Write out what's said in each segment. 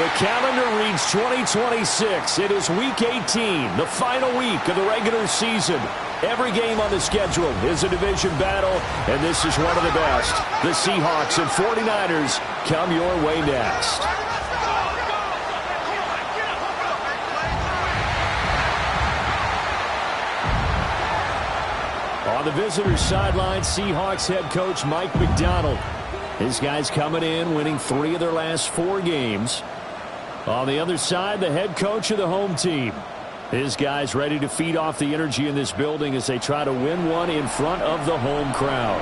The calendar reads 2026. It is Week 18, the final week of the regular season. Every game on the schedule is a division battle, and this is one of the best. The Seahawks and 49ers come your way next. On the visitor's sideline, Seahawks head coach Mike Macdonald. His guys coming in, winning 3 of their last 4 games. On the other side, the head coach of the home team. His guys ready to feed off the energy in this building as they try to win one in front of the home crowd.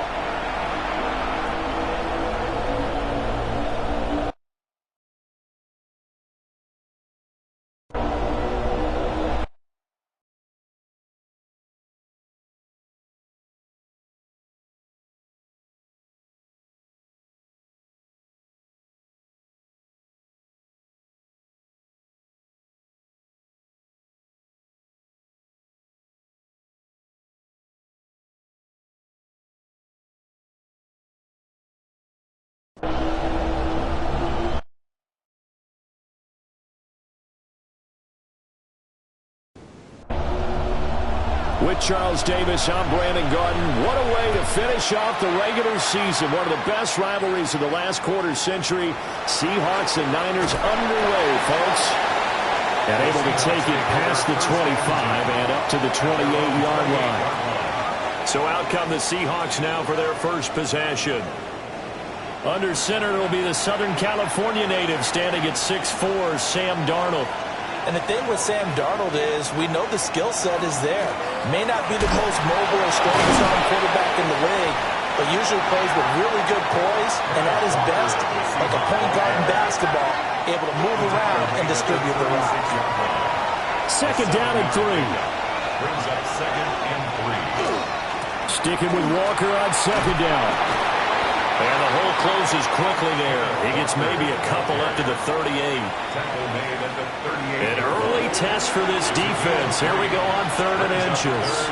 With Charles Davis, I'm Brandon Garden. What a way to finish off the regular season. One of the best rivalries of the last quarter century. Seahawks and Niners underway, folks. And able to take it past the 25 and up to the 28-yard line. So out come the Seahawks now for their first possession. Under center, it'll be the Southern California native standing at 6'4", Sam Darnold. And the thing with Sam Darnold is we know the skill set is there. May not be the most mobile or strongest arm quarterback in the league, but usually plays with really good poise and at his best, like a point guard in basketball, able to move around and distribute the rock. Second down and 3. Brings up second and 3. Sticking with Walker on second down. And the hole closes quickly there. He gets maybe a couple up to the 38. Tackle made at the 38. An early test for this defense. Here we go on 3rd and inches.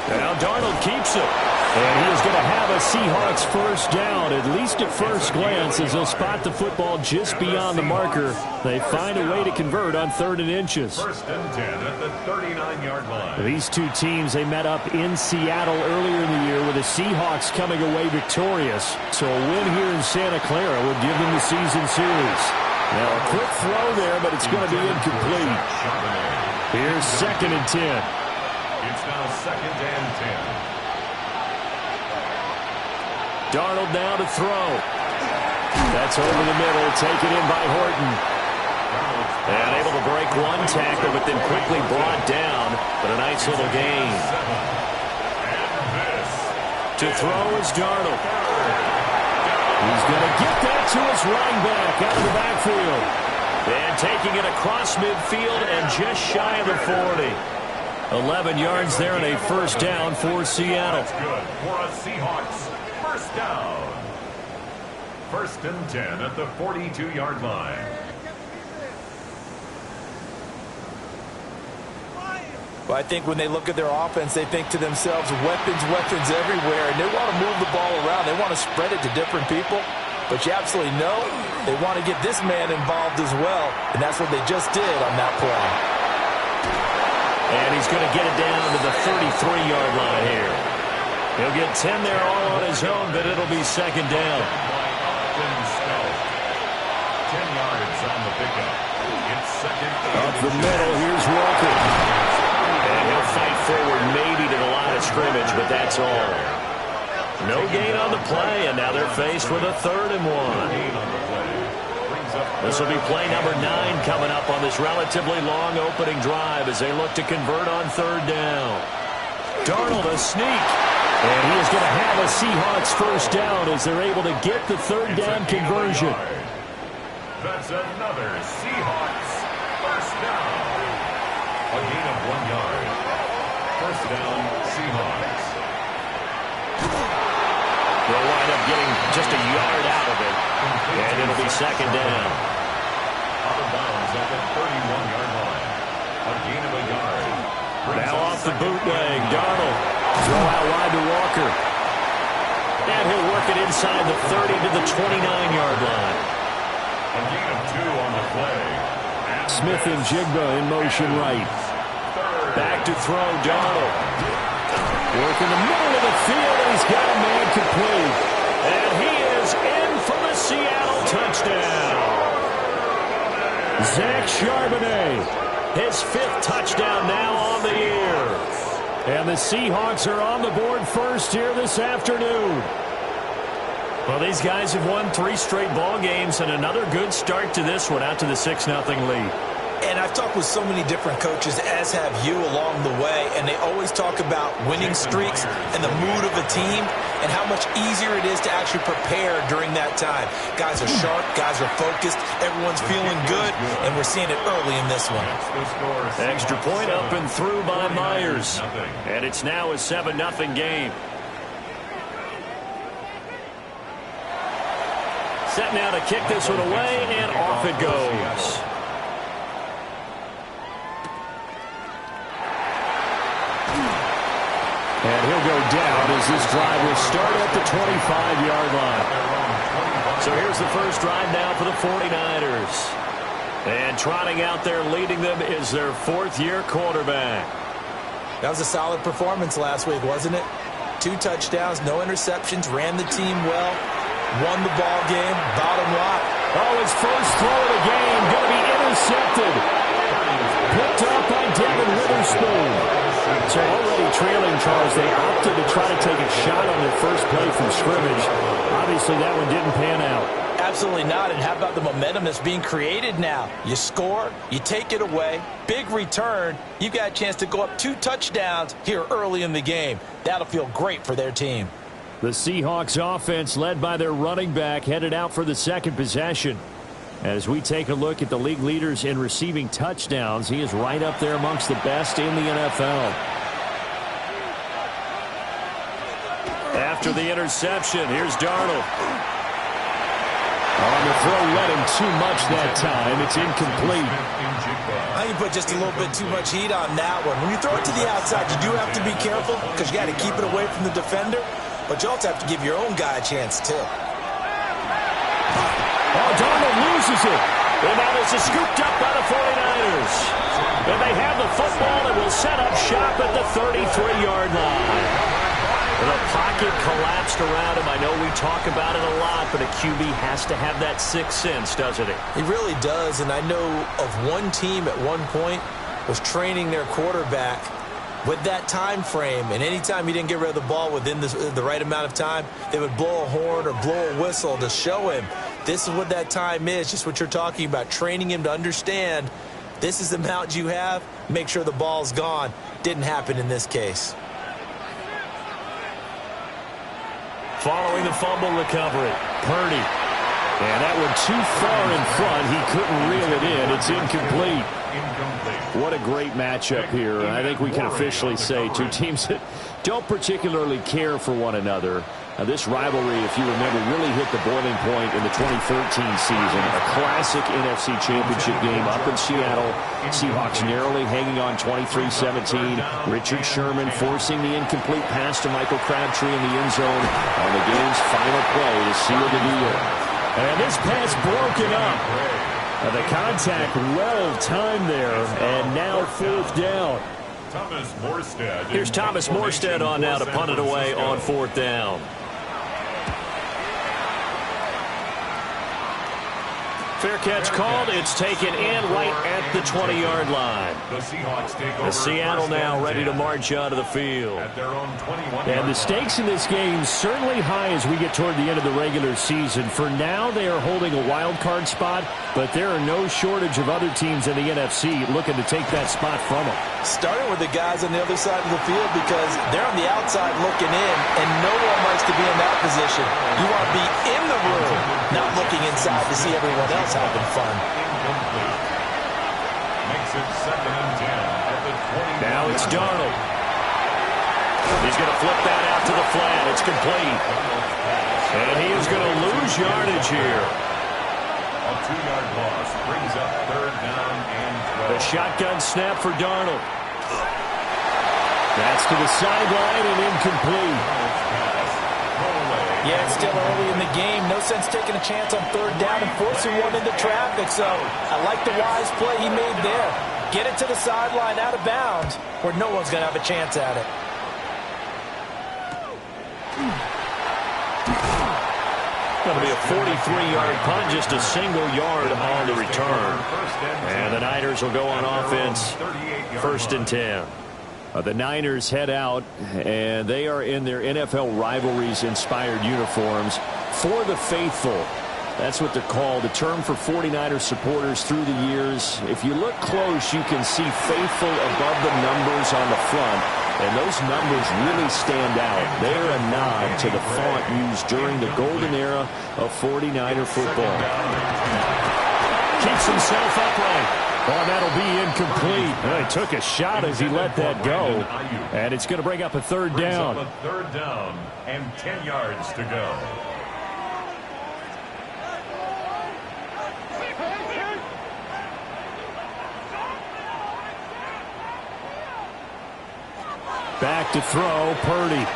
Now Darnold keeps it. And he is going to have a Seahawks first down, at least at first glance, as they'll spot the football just beyond the marker. They find a way to convert on 3rd and inches. First and 10 at the 39-yard line. These two teams, they met up in Seattle earlier in the year with the Seahawks coming away victorious. So a win here in Santa Clara would give them the season series. Now a quick throw there, but it's going to be incomplete. Here's 2nd and 10. It's now 2nd and 10. Darnold now to throw. That's over the middle, taken in by Horton. And able to break one tackle, but then quickly brought down. But a nice little gain. To throw is Darnold. He's going to get that to his running back out of the backfield. And taking it across midfield and just shy of the 40. 11 yards there and a first down for Seattle. That's good for a Seahawks. First down. 1st and 10 at the 42-yard line. But I think when they look at their offense, they think to themselves, weapons, weapons everywhere. And they want to move the ball around. They want to spread it to different people. But you absolutely know they want to get this man involved as well. And that's what they just did on that play. And he's going to get it down to the 33-yard line here. He'll get 10 there all on his own, but it'll be 2nd down. 10 yards on the pickup. It's 2nd. Up the middle, here's Walker. And he'll fight forward maybe to the line of scrimmage, but that's all. No gain on the play, and now they're faced with a 3rd and 1. This will be play number 9 coming up on this relatively long opening drive as they look to convert on 3rd down. Darnold a sneak. And he is going to have a Seahawks first down as they're able to get the 3rd down conversion. That's another Seahawks first down. A gain of 1 yard. First down, Seahawks. They'll wind up getting just a yard out of it. And it'll be 2nd down. Out of bounds at the 31-yard line. A gain of a yard. Now off the bootleg, Darnold. Throw out wide to Walker. And he'll work it inside the 30 to the 29-yard line. A gain of 2 on the play. Smith and Jigba in motion right. Back to throw, Darnold. Working the middle of the field, and he's got a man complete. And he is in for the Seattle touchdown. Zach Charbonnet, his 5th touchdown now on the year. And the Seahawks are on the board first here this afternoon. Well, these guys have won 3 straight ball games, and another good start to this one, out to the 6-0 lead. And I've talked with so many different coaches, as have you, along the way, and they always talk about winning streaks and the mood of a team and how much easier it is to actually prepare during that time. Guys are sharp, guys are focused, everyone's feeling good, and we're seeing it early in this one. Extra point up and through by Myers. And it's now a 7-0 game. Set now to kick this one away, and off it goes. And he'll go down as this drive will start at the 25-yard line. So here's the first drive now for the 49ers. And trotting out there leading them is their 4th-year quarterback. That was a solid performance last week, wasn't it? 2 touchdowns, no interceptions, ran the team well, won the ball game, bottom line. Oh, his first throw of the game going to be intercepted. Picked up by Devin Witherspoon. So already trailing, Charles, they opted to try to take a shot on their first play from scrimmage. Obviously, that one didn't pan out. Absolutely not. And how about the momentum that's being created now? You score, you take it away, big return. You've got a chance to go up 2 touchdowns here early in the game. That'll feel great for their team. The Seahawks offense, led by their running back, headed out for the second possession. As we take a look at the league leaders in receiving touchdowns, he is right up there amongst the best in the NFL. After the interception, here's Darnold. On the throw, led him too much that time. It's incomplete. I think you put just a little bit too much heat on that one. When you throw it to the outside, you do have to be careful because you got to keep it away from the defender, but you also have to give your own guy a chance too. Oh, Darnold loses it. And now this is scooped up by the 49ers. And they have the football and will set up shop at the 33-yard line. The pocket collapsed around him. I know we talk about it a lot, but a QB has to have that 6th sense, doesn't it? He really does, and I know of one team at one point was training their quarterback with that time frame, and anytime he didn't get rid of the ball within the right amount of time, they would blow a horn or blow a whistle to show him this is what that time is, just what you're talking about, training him to understand this is the amount you have, make sure the ball's gone. Didn't happen in this case. Following the fumble recovery, Purdy. And that one too far in front. He couldn't reel it in. It's incomplete. What a great matchup here. I think we can officially say two teams that don't particularly care for one another. This rivalry, if you remember, really hit the boiling point in the 2013 season. A classic NFC Championship game up in Seattle. Seahawks narrowly hanging on 23-17. Richard Sherman forcing the incomplete pass to Michael Crabtree in the end zone on the game's final play to seal the deal. And this pass broken up. The contact well timed there, and now 4th down. Here's Thomas Morstead on now to punt it away on 4th down. Fair catch called. It's taken in right at the 20-yard line. The Seattle now ready to march onto the field. And the stakes in this game certainly high as we get toward the end of the regular season. For now, they are holding a wild card spot, but there are no shortage of other teams in the NFC looking to take that spot from them. Starting with the guys on the other side of the field because they're on the outside looking in, and no one likes to be in that position. You want to be in the room, not looking inside to see everyone else having fun. Makes it 2nd and 10 at the 20. Now it's Darnold. He's going to flip that out to the flat. It's complete. And he is going to lose yardage here. A 2-yard loss brings up 3rd down and 12. The shotgun snap for Darnold. That's to the sideline and incomplete. Yeah, it's still early in the game. No sense taking a chance on third down and forcing one into traffic. So I like the wise play he made there. Get it to the sideline out of bounds where no one's going to have a chance at it. Going to be a 43-yard punt, just a single yard on the return. And the Niners will go on offense, 1st and 10. The Niners head out, and they are in their NFL rivalries-inspired uniforms. For the faithful, that's what they're called, a term for 49ers supporters through the years. If you look close, you can see faithful above the numbers on the front, and those numbers really stand out. They're a nod to the font used during the golden era of 49er football. Keeps himself upright. Well, that'll be incomplete. Well, he took a shot as he let that go. And it's going to bring up a third down. A third down and 10 yards to go. Back to throw, Purdy.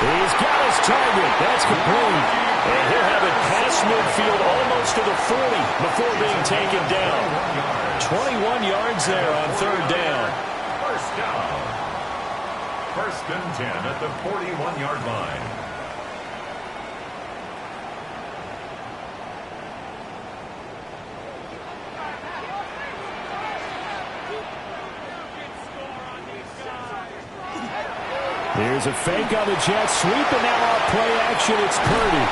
He's got his target. That's complete. And he'll have it past midfield almost to the 40 before being taken down. 21 yards there on third down. First down. 1st and 10 at the 41-yard line. Here's a fake on the jet sweep, and now off play action, it's Purdy.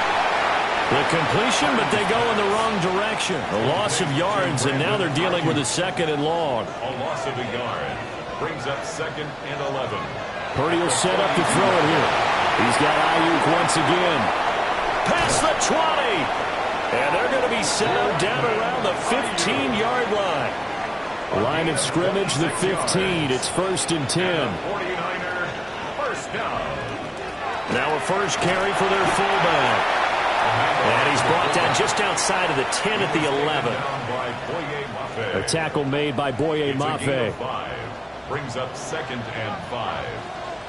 The completion, but they go in the wrong direction. A loss of yards, and now they're dealing with a 2nd and long. A loss of a yard brings up 2nd and 11. Purdy will set up to throw it here. He's got Ayuk once again. Past the 20. And they're going to be settled down around the 15-yard line. Line of scrimmage, the 15. It's 1st and 10. 49er, first down. Now a first carry for their fullback. And he's brought down just outside of the 10 at the 11. A tackle made by Boye Mafe. Brings up 2nd and 5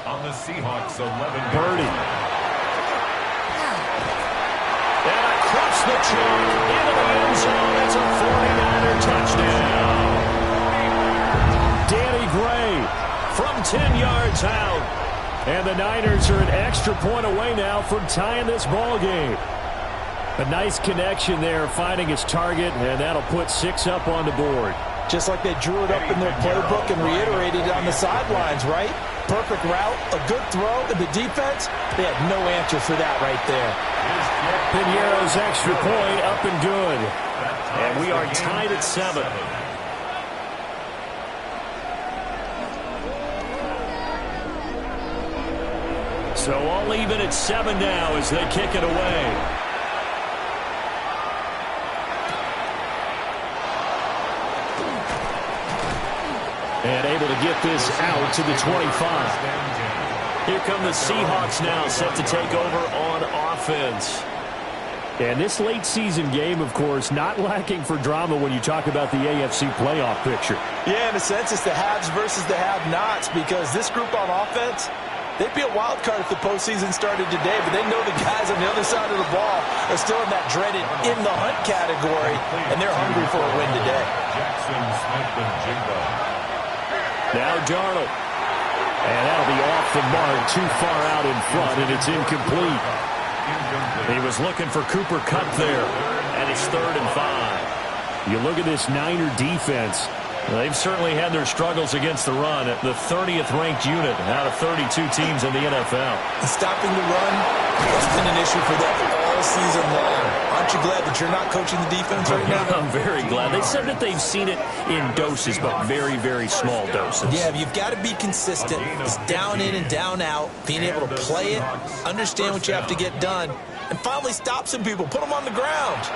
on the Seahawks 11. Purdy. And across the chalk into the end zone. That's a 49er touchdown. Danny Gray from 10 yards out. And the Niners are an extra point away now from tying this ball game. A nice connection there, finding his target, and that'll put 6 up on the board. Just like they drew it up in their playbook and reiterated it on the sidelines, right? Perfect route, a good throw, and the defense, they had no answer for that right there. Piñeiro's extra point up and good. And we are tied at 7. So all even at 7 now as they kick it away. And able to get this out to the 25. Here come the Seahawks now, set to take over on offense. And this late season game, of course, not lacking for drama when you talk about the AFC playoff picture. Yeah, in a sense, it's the haves versus the have-nots, because this group on offense, they'd be a wild card if the postseason started today, but they know the guys on the other side of the ball are still in that dreaded in-the-hunt category, and they're hungry for a win today. Jackson Smith and Jigba. Now Darnold. And that'll be off the mark, too far out in front, and it's incomplete. He was looking for Cooper Kupp there, and it's 3rd and 5. You look at this Niner defense. They've certainly had their struggles against the run. The 30th ranked unit out of 32 teams in the NFL. Stopping the run has been an issue for them all season long. Aren't you glad that you're not coaching the defense right now? I'm very glad. They said that they've seen it in doses, but very, very small doses. Yeah, you've got to be consistent. It's down in and down out, being able to play it, understand what you have to get done, and finally stop some people, put them on the ground.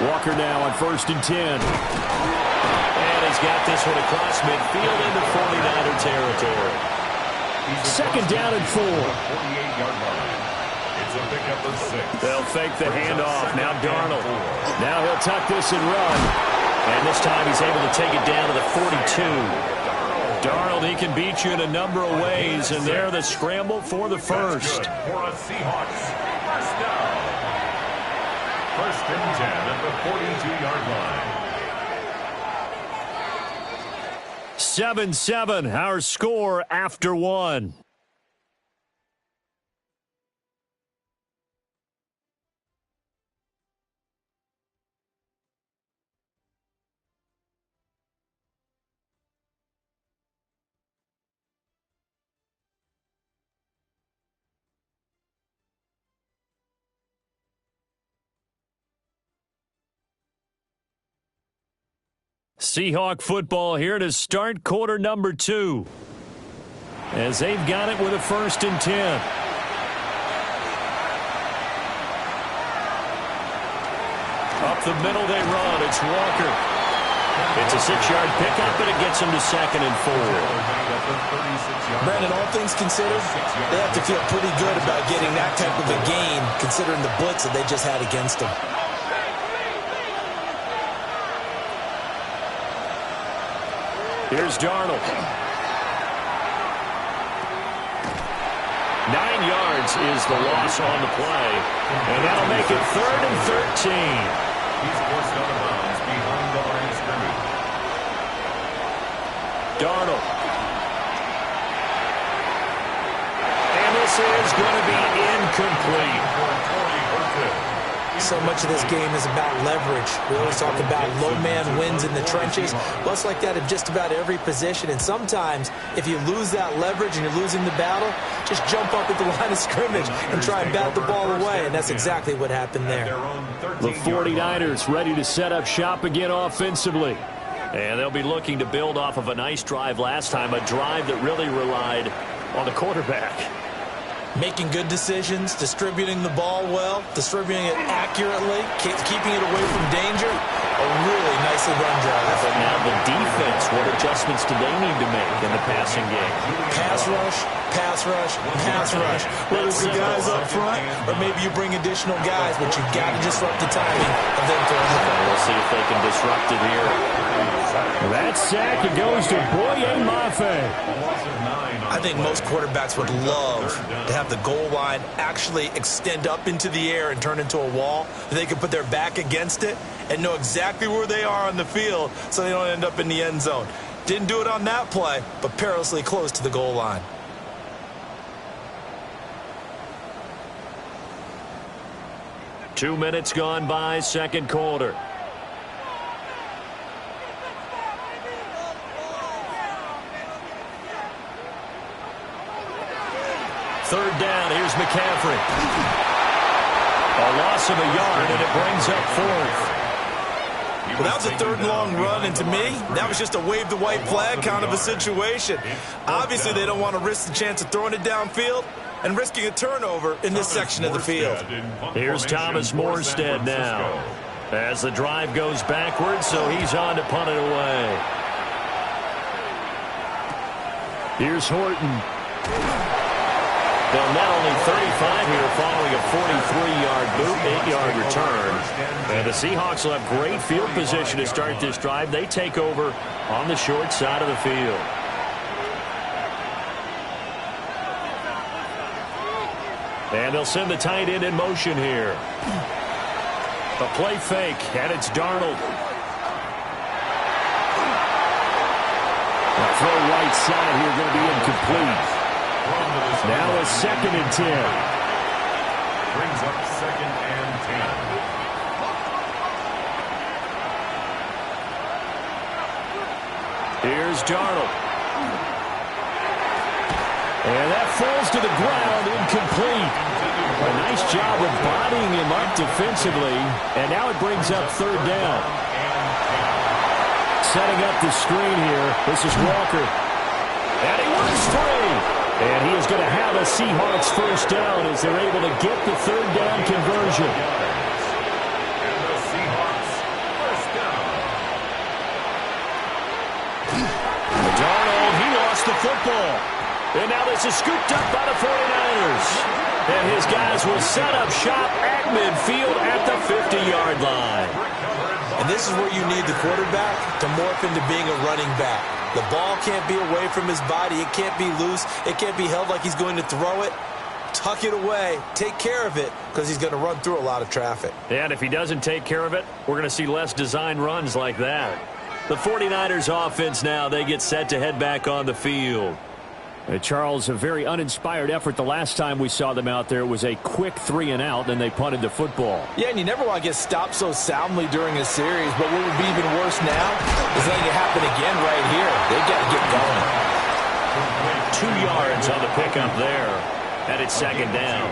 Walker now on 1st and 10. And he's got this one across midfield into 49er territory. 2nd down and 4. It's a pickup of 6. They'll fake the handoff. Now Darnold. Now he'll tuck this and run. And this time he's able to take it down to the 42. Darnold, he can beat you in a number of ways, and they're the scramble for the first. For a Seahawks first down. First and 10 at the 42-yard line. 7-7, our score after one. Seahawk football here to start quarter number 2. As they've got it with a 1st and 10. Up the middle they run. It's Walker. It's a 6-yard pickup, and it gets him to 2nd and 4. Brandon, all things considered, they have to feel pretty good about getting that type of a gain, considering the blitz that they just had against them. Here's Darnold. 9 yards is the loss on the play. And that'll make it 3rd and 13. He's forced out of bounds behind the line of scrimmage. Darnold. And this is going to be incomplete. So much of this game is about leverage. We always talk about low man wins in the trenches. Well, it's like that in just about every position. And sometimes, if you lose that leverage and you're losing the battle, just jump up at the line of scrimmage and try and bat the ball away. And that's exactly what happened there. The 49ers ready to set up shop again offensively. And they'll be looking to build off of a nice drive last time, a drive that really relied on the quarterback. Making good decisions, distributing the ball well, distributing it accurately, keeping it away from danger. A really nicely run drive. But now the defense, what adjustments do they need to make in the passing game? Pass rush, pass rush, pass rush. Whether it's the guys up front or maybe you bring additional guys, but you've got to disrupt the timing of them throwing the ball. We'll see if they can disrupt it here. That sack, it goes to Boye Mafe. I think most quarterbacks would love to have the goal line actually extend up into the air and turn into a wall. They can put their back against it and know exactly where they are on the field so they don't end up in the end zone. Didn't do it on that play, but perilously close to the goal line. Two minutes gone by, second quarter. Third down, here's McCaffrey. A loss of a yard, and it brings up 4th. Well, that was a 3rd and long run, and to me, that was just a wave the white flag kind of a situation. Obviously, they don't want to risk the chance of throwing it downfield and risking a turnover in this section of the field. Here's Thomas Morstead now. As the drive goes backwards, so he's on to punt it away. Here's Horton. They'll net only 35 here following a 43-yard boot, 8-yard return. And the Seahawks will have great field position to start this drive. They take over on the short side of the field. And they'll send the tight end in motion here. A play fake, and it's Darnold. A throw right side here going to be incomplete. Now a 2nd and 10. Brings up 2nd and 10. Here's Darnold. And that falls to the ground, incomplete. A nice job of bodying him up defensively. And now it brings up 3rd down. Setting up the screen here. This is Walker. And he runs free. And he is going to have a Seahawks first down as they're able to get the 3rd down conversion. And the Seahawks first down. Darnold, he lost the football. And now this is scooped up by the 49ers. 49ers. And his guys will set up shop at midfield at the 50-yard line. And this is where you need the quarterback to morph into being a running back. The ball can't be away from his body. It can't be loose. It can't be held like he's going to throw it. Tuck it away. Take care of it because he's going to run through a lot of traffic. And if he doesn't take care of it, we're going to see less design runs like that. The 49ers offense now, they get set to head back on the field. Charles, a very uninspired effort the last time we saw them out there. It was a quick 3-and-out, then they punted the football. Yeah, and you never want to get stopped so soundly during a series, but what would be even worse now is letting it happen again right here. They've got to get going. 2 yards on the pickup there, and it's second down.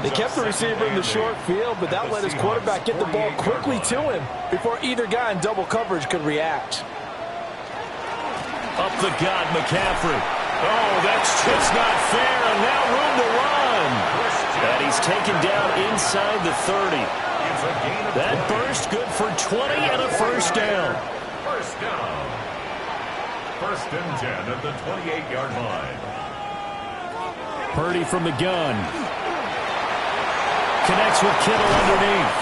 They kept the receiver in the short field, but that let his quarterback get the ball quickly to him before either guy in double coverage could react. Up the gut, McCaffrey. Oh, that's just not fair, and now room to run. And he's taken down inside the 30. That burst good for 20 and a first down. First down. First and 10 at the 28-yard line. Purdy from the gun. Connects with Kittle underneath.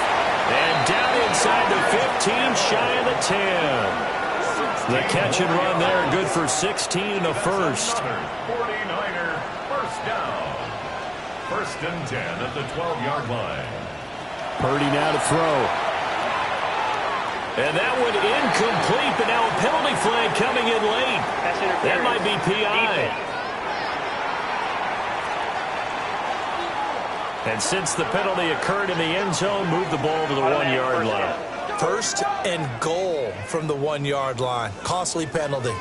And down inside the 15, shy of the 10. The catch and run there, good for 16 and a first. 49er first down. First and 10 at the 12-yard line. Purdy now to throw. And that one incomplete, but now a penalty flag coming in late. That might be PI. And since the penalty occurred in the end zone, move the ball to the 1-yard line. First and goal from the 1-yard line. Costly penalty.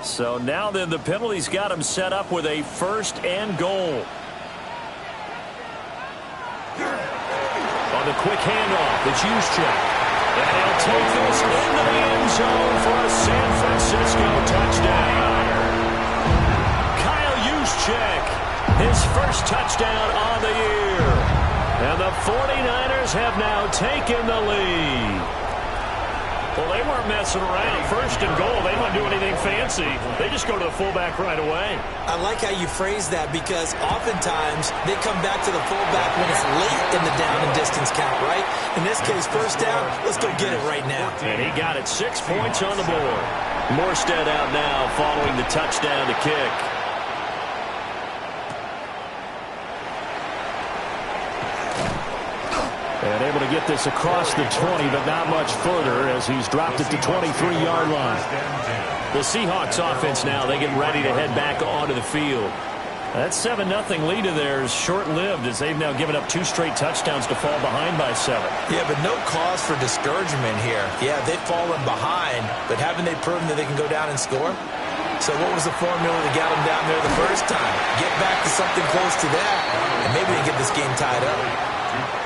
So now then the penalty's got him set up with a first and goal. On the quick handoff, it's Juszczyk. And he'll take this into the end zone for a San Francisco touchdown. Kyle Juszczyk, his first touchdown on the year. And the 49ers have now taken the lead. Well, they weren't messing around. First and goal, they don't do anything fancy. They just go to the fullback right away. I like how you phrase that because oftentimes they come back to the fullback when it's late in the down and distance count, right? In this case, first down, let's go get it right now. And he got it, 6 points on the board. Morstead out now following the touchdown to kick. And able to get this across the 20, but not much further as he's dropped it to 23-yard line. The Seahawks offense now, they get ready to head back onto the field. That 7-0 lead of theirs short-lived as they've now given up 2 straight touchdowns to fall behind by 7. Yeah, but no cause for discouragement here. Yeah, they've fallen behind, but haven't they proven that they can go down and score? So what was the formula that got them down there the first time? Get back to something close to that, and maybe they get this game tied up.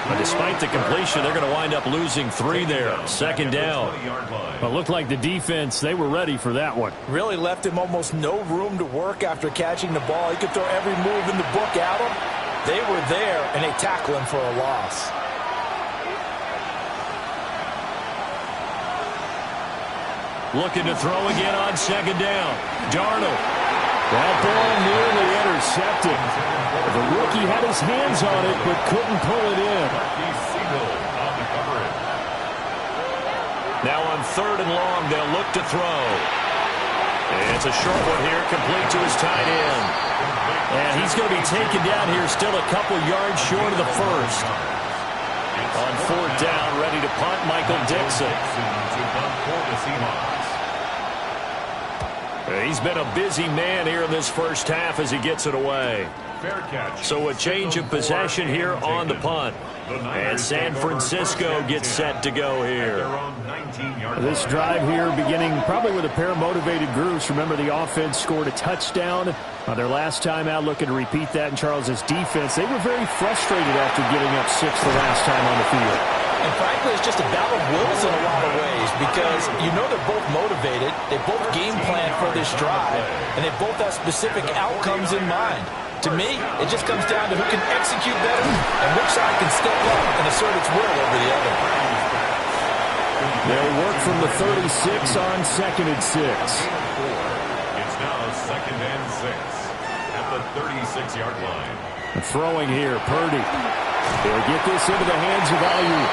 But despite the completion, they're going to wind up losing 3 there. Second down. But it looked like the defense, they were ready for that one. Really left him almost no room to work after catching the ball. He could throw every move in the book at him. They were there, and they tackle him for a loss. Looking to throw again on second down. Darnold. That ball nearly intercepted. The rookie had his hands on it, but couldn't pull it in. Now on third and long, they'll look to throw. It's a short one here, complete to his tight end. And he's going to be taken down here, still a couple yards short of the first. On fourth down, ready to punt, Michael Dixon. He's been a busy man here in this first half as he gets it away. So a change of possession here on the punt. And San Francisco gets set to go here. This drive here beginning probably with a pair of motivated groups. Remember, the offense scored a touchdown on their last time out, looking to repeat that in Charles's defense. They were very frustrated after giving up 6 the last time on the field. And frankly, it's just a battle of wills in a lot of ways because you know they're both motivated, they both game plan for this drive, and they both have specific outcomes in mind. To me, it just comes down to who can execute better and which side can step up and assert its will over the other. They'll work from the 36 on second and 6. It's now second and 6. the 36-yard line. Throwing here, Purdy. He'll get this into the hands of Ayuk.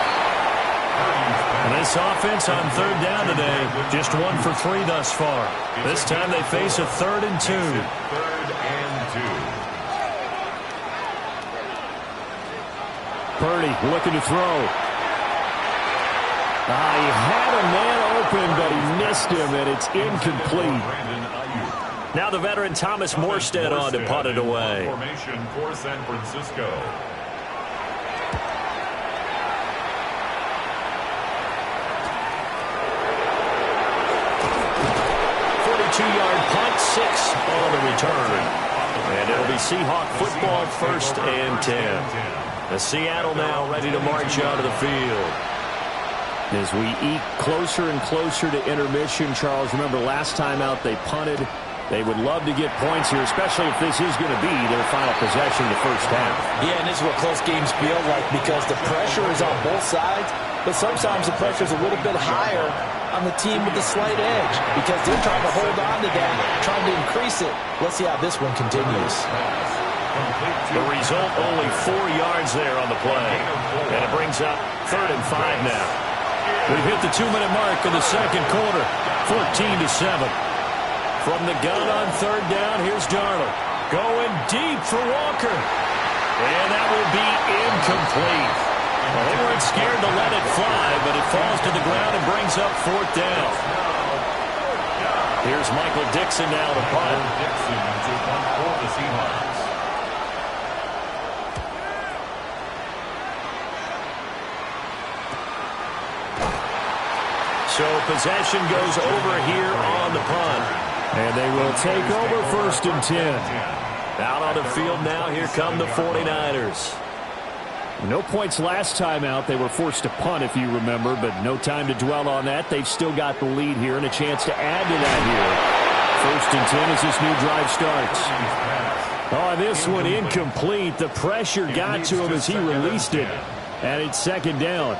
And this offense on third down today, just 1 for 3 thus far. This time they face a 3rd and 2. 3rd and 2. Purdy looking to throw. He had a man open, but he missed him, and it's incomplete. Now the veteran Thomas Morstead on to punt it away. Formation for San Francisco. 42-yard punt, 6 on the return. And it'll be Seahawk football, 1st and 10. The Seattle now ready to march out of the field. As we eke closer and closer to intermission, Charles, remember last time out they punted. They would love to get points here, especially if this is going to be their final possession of the first half. Yeah, and this is what close games feel like because the pressure is on both sides, but sometimes the pressure is a little bit higher on the team with the slight edge because they're trying to hold on to that, trying to increase it. Let's see how this one continues. The result, only 4 yards there on the play. And it brings up 3rd and 5 now. We've hit the 2-minute mark in the second quarter, 14-7. From the gun on third down, here's Darnold. Going deep for Walker. And that will be incomplete. Well, they weren't scared to let it fly, but it falls to the ground and brings up 4th down. Here's Michael Dixon now to punt. Dixon to punt for the Seahawks. So possession goes over here on the punt. And they will take over 1st and 10. Out on the field now, here come the 49ers. No points last time out. They were forced to punt, if you remember, but no time to dwell on that. They've still got the lead here and a chance to add to that here. 1st and 10 as this new drive starts. Oh, this one incomplete. The pressure got to him as he released it. And it's 2nd down.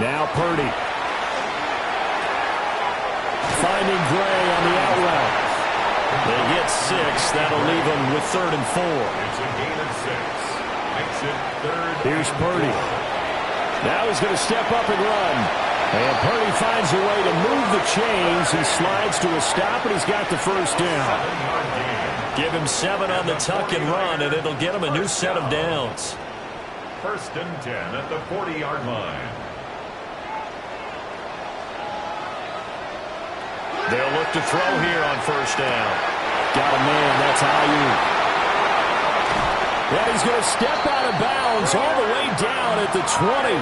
Now Purdy. Finding Gray on the out route. They get 6. That'll leave them with 3rd and 4. It's a gain of 6. Exit 3rd. Here's Purdy. Now he's going to step up and run. And Purdy finds a way to move the chains. He slides to a stop, and he's got the 1st down. Give him 7 on the tuck and run, and it'll get him a new set of downs. 1st and 10 at the 40-yard line. They'll look to throw here on 1st down. Got a man. That's Ayuk. Yeah, he's going to step out of bounds all the way down at the 20.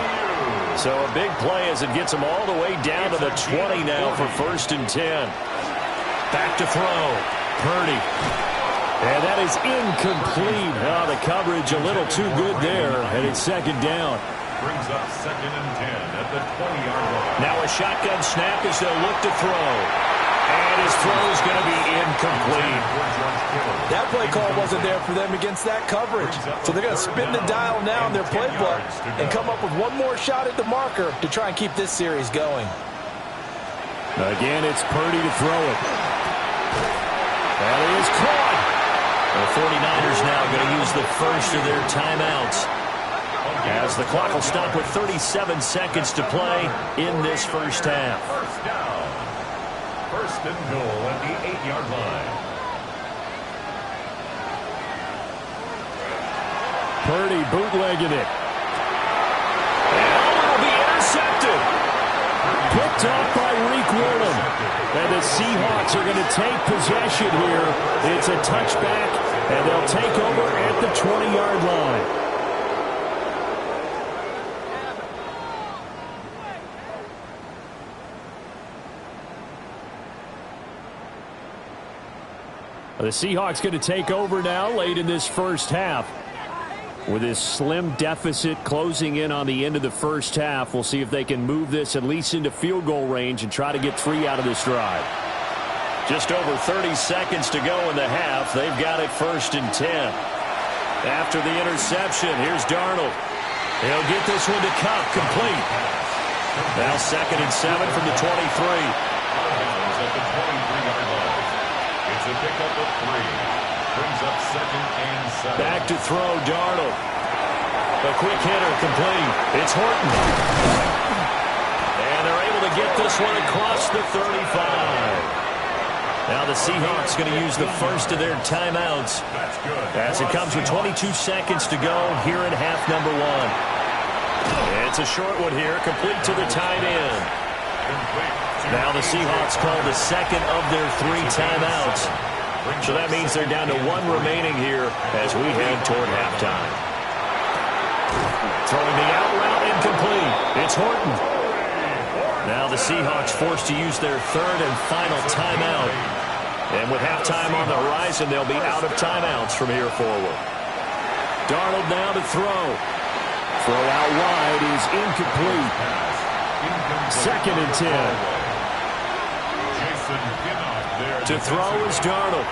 So a big play as it gets him all the way down to the 20 now for 1st and 10. Back to throw. Purdy. And that is incomplete. Oh, the coverage a little too good there, and it's 2nd down. Brings up 2nd and 10 at the 20-yard line. Now a shotgun snap as they'll look to throw. And his throw is going to be incomplete. That play call wasn't there for them against that coverage. So they're going to spin the dial now in their playbook and come up with one more shot at the marker to try and keep this series going. Again, it's Purdy to throw it. That is caught. The 49ers now going to use the first of their timeouts, as the clock will stop with 37 seconds to play in this first half. 1st down. 1st and goal at the 8-yard line. Purdy bootlegging it. And it'll be intercepted. Picked off by Reek Willem. And the Seahawks are going to take possession here. It's a touchback, and they'll take over at the 20-yard line. The Seahawks going to take over now late in this first half. With this slim deficit closing in on the end of the first half, we'll see if they can move this at least into field goal range and try to get 3 out of this drive. Just over 30 seconds to go in the half. They've got it 1st and 10. After the interception, here's Darnold. He'll get this one to Kupp, complete. Now 2nd and 7 from the 23. At the 23-yard line. It's a pickup of 3. Brings up 2nd and 7. Back to throw, Darnold. A quick hitter, complete. It's Horton. And they're able to get this one across the 35. Now the Seahawks going to use the first of their timeouts as it comes with 22 seconds to go here in half number 1. It's a short one here, complete to the tight end. Now the Seahawks call the second of their 3 timeouts. So that means they're down to 1 remaining here as we head toward halftime. Throwing the out route incomplete. It's Horton. Now the Seahawks forced to use their 3rd and final timeout. And with halftime on the horizon, they'll be out of timeouts from here forward. Darnold now to throw. Throw out wide is incomplete. 2nd and 10. To throw is Darnold.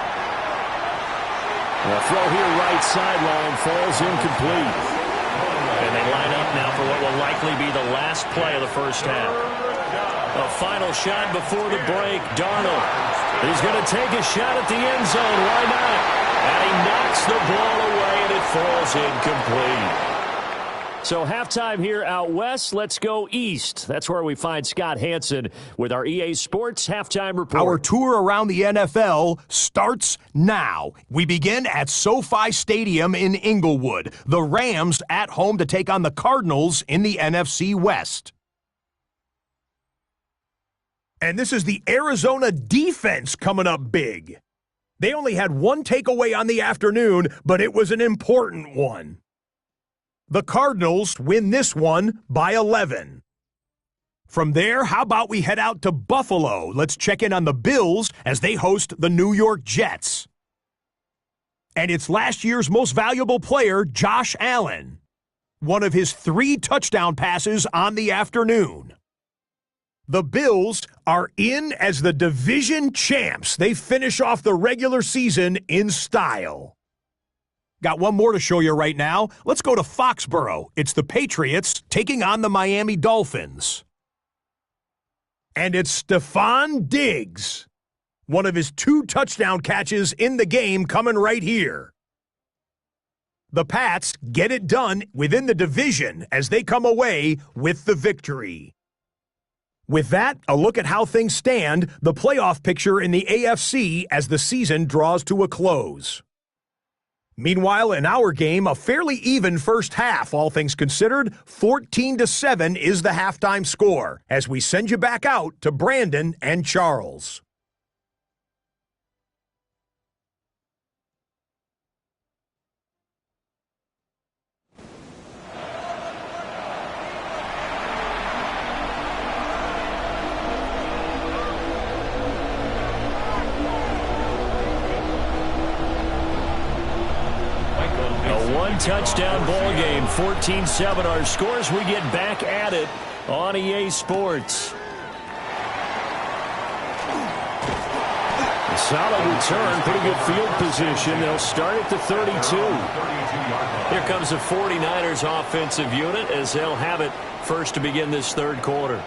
The throw here right sideline falls incomplete. And they line up now for what will likely be the last play of the first half. A final shot before the break. Darnold is going to take a shot at the end zone. Why not? And he knocks the ball away, and it falls incomplete. So halftime here out west. Let's go east. That's where we find Scott Hanson with our EA Sports Halftime Report. Our tour around the NFL starts now. We begin at SoFi Stadium in Inglewood. The Rams at home to take on the Cardinals in the NFC West. And this is the Arizona defense coming up big. They only had 1 takeaway on the afternoon, but it was an important one. The Cardinals win this one by 11. From there, how about we head out to Buffalo? Let's check in on the Bills as they host the New York Jets. And it's last year's most valuable player, Josh Allen. One of his 3 touchdown passes on the afternoon. The Bills are in as the division champs. They finish off the regular season in style. Got one more to show you right now. Let's go to Foxborough. It's the Patriots taking on the Miami Dolphins. And it's Stephon Diggs. One of his 2 touchdown catches in the game coming right here. The Pats get it done within the division as they come away with the victory. With that, a look at how things stand, the playoff picture in the AFC as the season draws to a close. Meanwhile, in our game, a fairly even first half, all things considered. 14-7 is the halftime score as we send you back out to Brandon and Charles. Touchdown ball game, 14-7 our scores. We get back at it on EA Sports. A solid return, pretty good field position. They'll start at the 32. Here comes the 49ers offensive unit as they'll have it first to begin this 3rd quarter.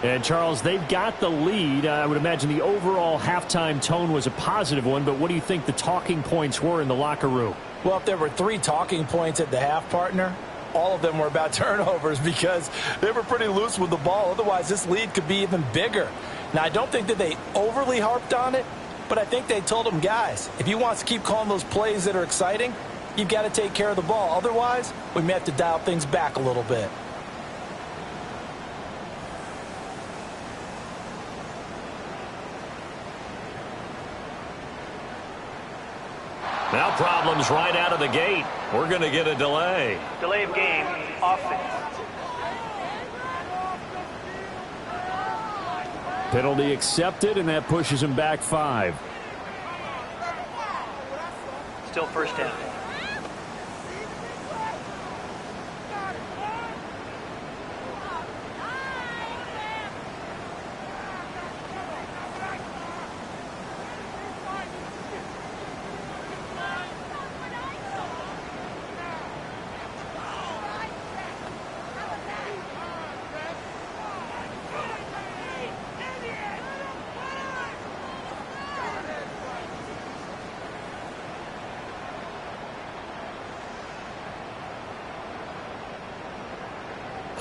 And, Charles, they've got the lead. I would imagine the overall halftime tone was a positive one, but what do you think the talking points were in the locker room? Well, if there were 3 talking points at the half, partner, all of them were about turnovers because they were pretty loose with the ball. Otherwise, this lead could be even bigger. Now, I don't think that they overly harped on it, but I think they told them, guys, if you want to keep calling those plays that are exciting, you've got to take care of the ball. Otherwise, we may have to dial things back a little bit. Now problems right out of the gate. We're going to get a delay. Delay of game, offense. Penalty accepted, and that pushes him back 5. Still first down.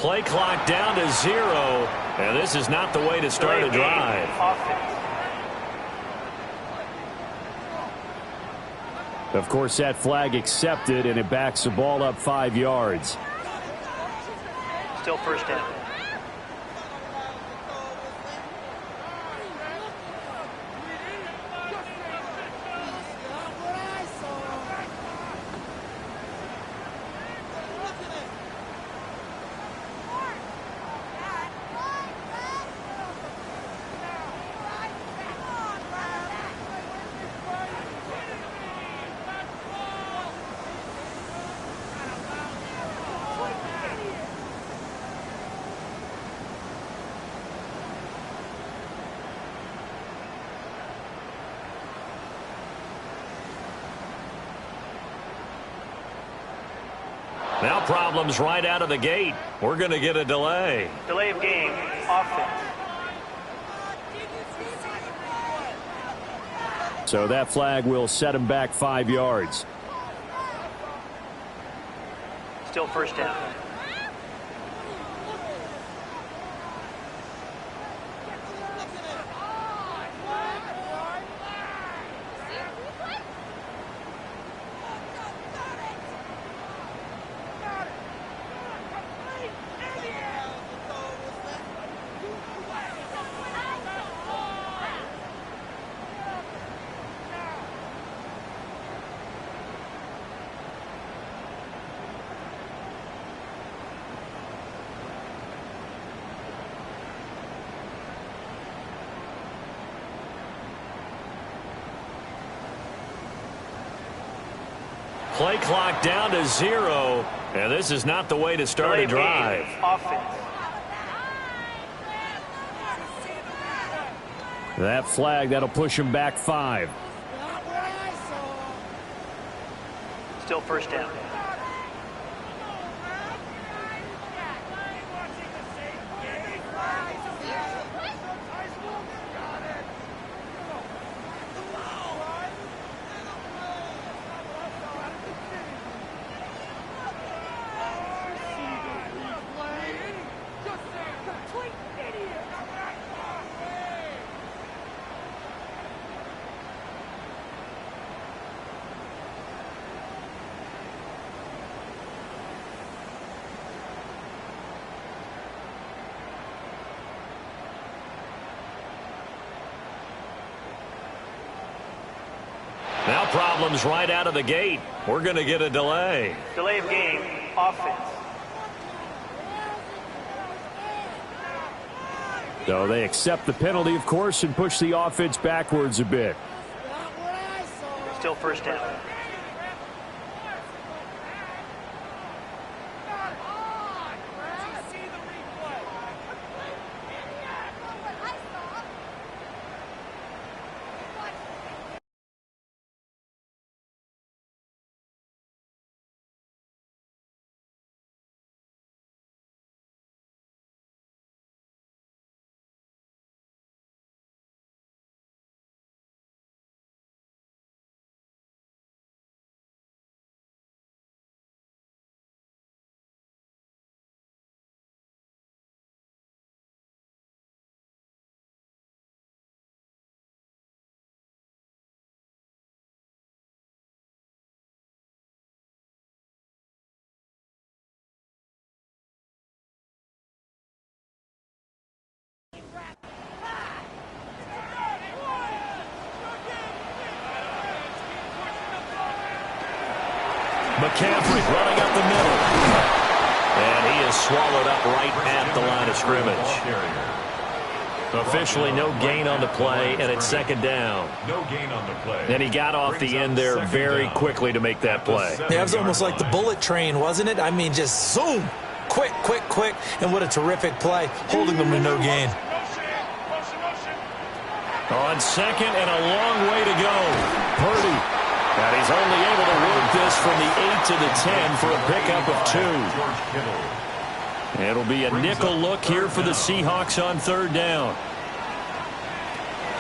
Play clock down to 0, and this is not the way to start a drive. Offense. Of course, that flag accepted, and it backs the ball up 5 yards. Still first down. Now problems right out of the gate. We're going to get a delay. Delay of game. Offense. So that flag will set him back 5 yards. Still first down. Play clock down to 0, and this is not the way to start a drive. Offense. That flag, that'll push him back 5. Still first down. Now problems right out of the gate. We're going to get a delay. Delay of game. Offense. So they accept the penalty, of course, and push the offense backwards a bit. Still first down. McCaffrey running up the middle. And he is swallowed up right at the line of scrimmage. Officially no gain on the play, and it's second down. No gain on the play. And he got off the end there very quickly to make that play. Yeah, it was almost like the bullet train, wasn't it? I mean, just zoom. Quick, quick, quick. And what a terrific play, holding them to no gain. On second and a long way to go. Purdy. And he's only able to work this from the 8 to the 10 for a pickup of 2. It'll be a nickel look here for the Seahawks on third down.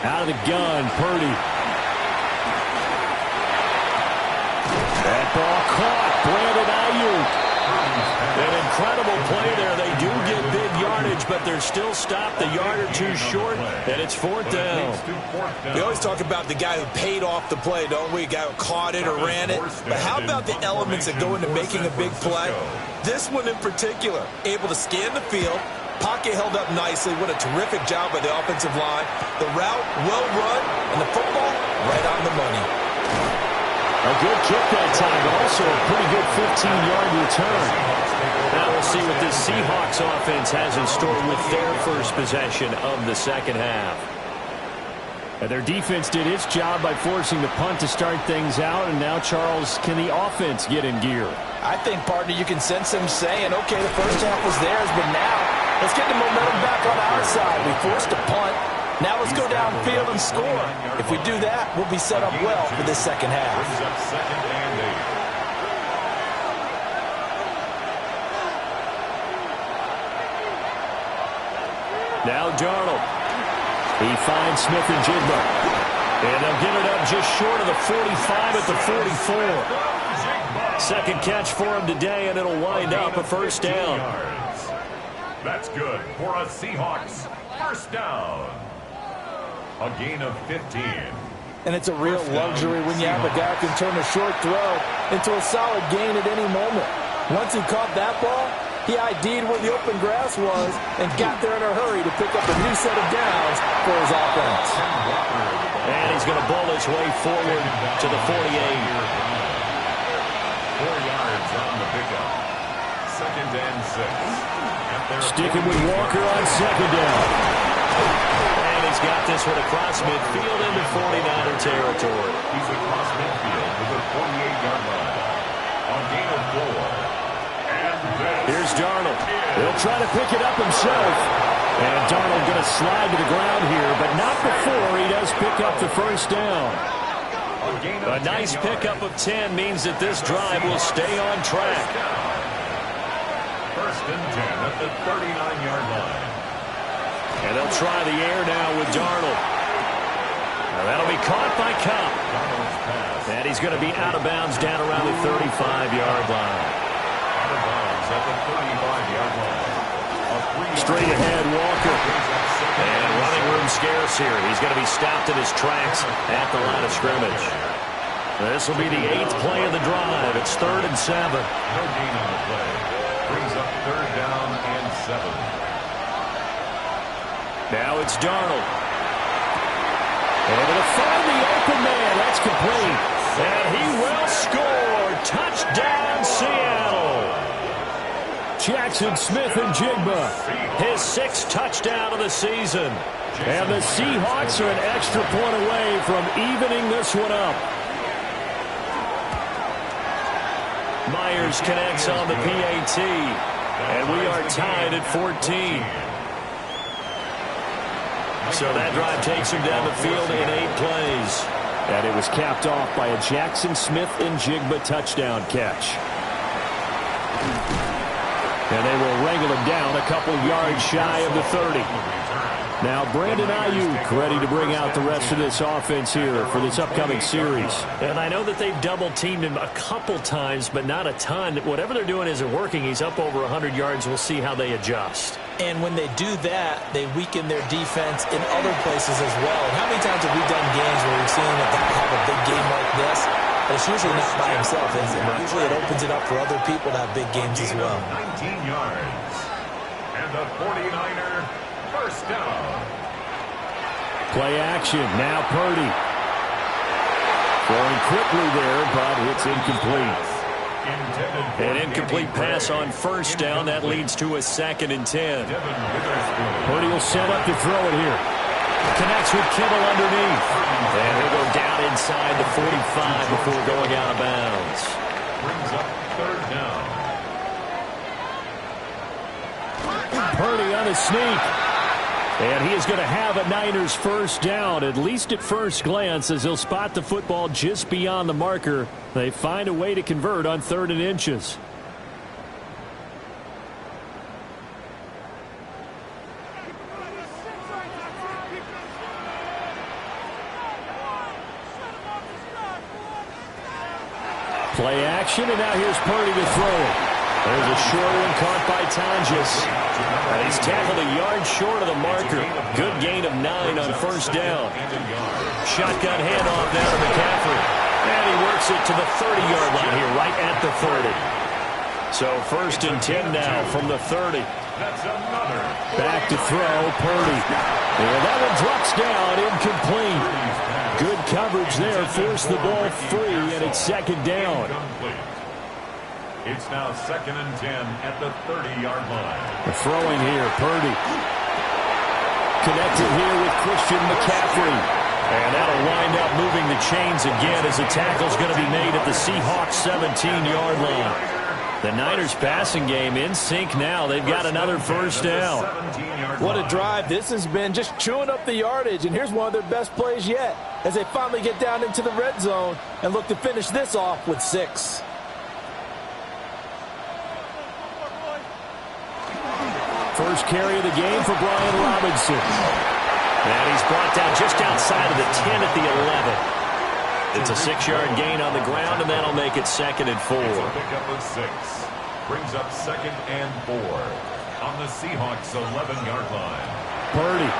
Out of the gun, Purdy. That ball caught. Brandon Ayuk. And incredible play there. They do get big yardage, but they're still stopped a yard or two short, and it's fourth down. We always talk about the guy who paid off the play, don't we? The guy who caught it or ran it. But how about the elements that go into making a big play? This one in particular, able to scan the field, pocket held up nicely. What a terrific job by the offensive line. The route, well run, and the football right on the money. A good kick that time, but also a pretty good 15-yard return. Now we'll see what this Seahawks offense has in store with their first possession of the second half. And their defense did its job by forcing the punt to start things out, and now, Charles, can the offense get in gear? I think, partner, you can sense them saying, okay, the first half was theirs, but now let's get the momentum back on our side. We forced a punt. Now let's go downfield and score. If we do that, we'll be set up well for this second half. Now Darnold. He finds Smith and Jigba. And they'll give it up just short of the 45 at the 44. Second catch for him today, and it'll wind up a first down. That's good for a Seahawks first down. A gain of 15. And it's a real luxury when you have a guy who can turn a short throw into a solid gain at any moment. Once he caught that ball, he ID'd where the open grass was and got there in a hurry to pick up a new set of downs for his offense. And he's going to bowl his way forward to the 48. 4 yards on the pickup. Second and 6. Sticking with Walker on second down. And he's got this one across midfield into 49er territory. He's across midfield to the 48-yard line. A gain of 4. Here's Darnold. He'll try to pick it up himself. And Darnold going to slide to the ground here, but not before he does pick up the first down. A nice pickup of 10 means that this drive will stay on track. First and 10 at the 39-yard line. And they'll try the air now with Darnold. Now that'll be caught by Cobb. And he's going to be out of bounds down around the 35-yard line. Out of bounds at the 35-yard line. Straight ahead, Walker. And running room scarce here. He's going to be stopped in his tracks at the line of scrimmage. This will be the 8th play of the drive. It's 3rd and 7. No gain on the play. Brings up 3rd down and 7. Now it's Darnold. Able to find the open man. That's complete. And he will score. Touchdown, Seattle. Jackson Smith-Njigba, his 6th touchdown of the season. And the Seahawks are an extra point away from evening this one up. Myers connects on the PAT. And we are tied at 14. So that drive takes him down the field in 8 plays. And it was capped off by a Jackson Smith-Njigba touchdown catch. And they will wrangle him down a couple yards shy of the 30. Now Brandon Ayuk ready to bring out the rest of this offense here for this upcoming series. And I know that they've double-teamed him a couple times, but not a ton. Whatever they're doing isn't working. He's up over 100 yards. We'll see how they adjust. And when they do that, they weaken their defense in other places as well. And how many times have we done games where we've seen a guy have a big game like this? But it's usually not by himself, is it? Usually it opens it up for other people to have big games as well. 19 yards. And the 49er first down. Play action. Now Purdy. Throwing quickly there, but it's incomplete. An incomplete pass on first down. That leads to a 2nd and 10. Purdy will set up to throw it here. Connects with Kittle underneath. And he'll go down inside the 45 before going out of bounds. Brings up 3rd down. Purdy on a sneak. And he is going to have a Niners first down, at least at first glance, as he'll spot the football just beyond the marker. They find a way to convert on 3rd and inches. Play action, and now here's Purdy to throw it. There's a short one caught by Tonjes. And he's tackled a yard short of the marker. Good gain of 9 on first down. Shotgun handoff down to McCaffrey. And he works it to the 30-yard line here, right at the 30. So 1st and 10 now from the 30. Back to throw, Purdy. And that one drops down, incomplete. Good coverage there, forced the ball free, and it's 2nd down. It's now 2nd and 10 at the 30-yard line. The throwing here, Purdy. Connected here with Christian McCaffrey. And that'll wind up moving the chains again as the tackle's going to be made at the Seahawks 17-yard line. The Niners passing game in sync now. They've got another first down. What a drive this has been, just chewing up the yardage. And here's one of their best plays yet as they finally get down into the red zone and look to finish this off with 6. First carry of the game for Brian Robinson. And he's brought down just outside of the 10 at the 11. It's a 6-yard gain on the ground, and that'll make it 2nd and 4. It's a pickup of 6. Brings up 2nd and 4 on the Seahawks 11-yard line. Purdy.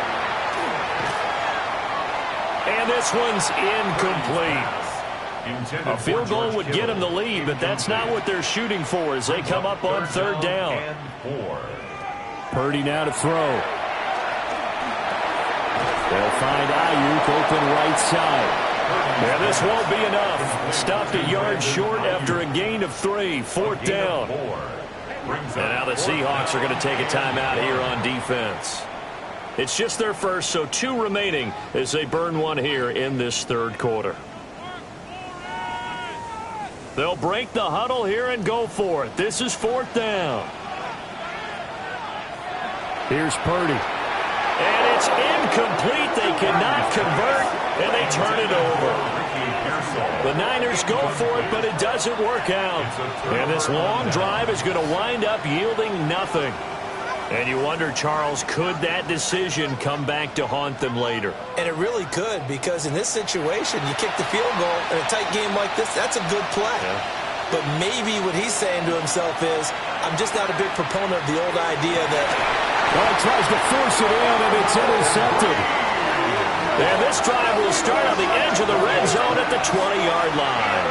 And this one's incomplete. A field goal would get him the lead, but that's not what they're shooting for as they come up on 3rd down. Purdy now to throw. They'll find Ayuk open right side. And this won't be enough. Stopped a yard short after a gain of 3. 4th down. And now the Seahawks are going to take a timeout here on defense. It's just their first, so 2 remaining as they burn one here in this 3rd quarter. They'll break the huddle here and go for it. This is 4th down. Here's Purdy. And it's incomplete. They cannot convert, and they turn it over. The Niners go for it, but it doesn't work out. And this long drive is going to wind up yielding nothing. And you wonder, Charles, could that decision come back to haunt them later? And it really could, because in this situation, you kick the field goal in a tight game like this, that's a good play. Yeah. But maybe what he's saying to himself is, I'm just not a big proponent of the old idea that... Well, he tries to force it in, and it's intercepted. And this drive will start on the edge of the red zone at the 20-yard line.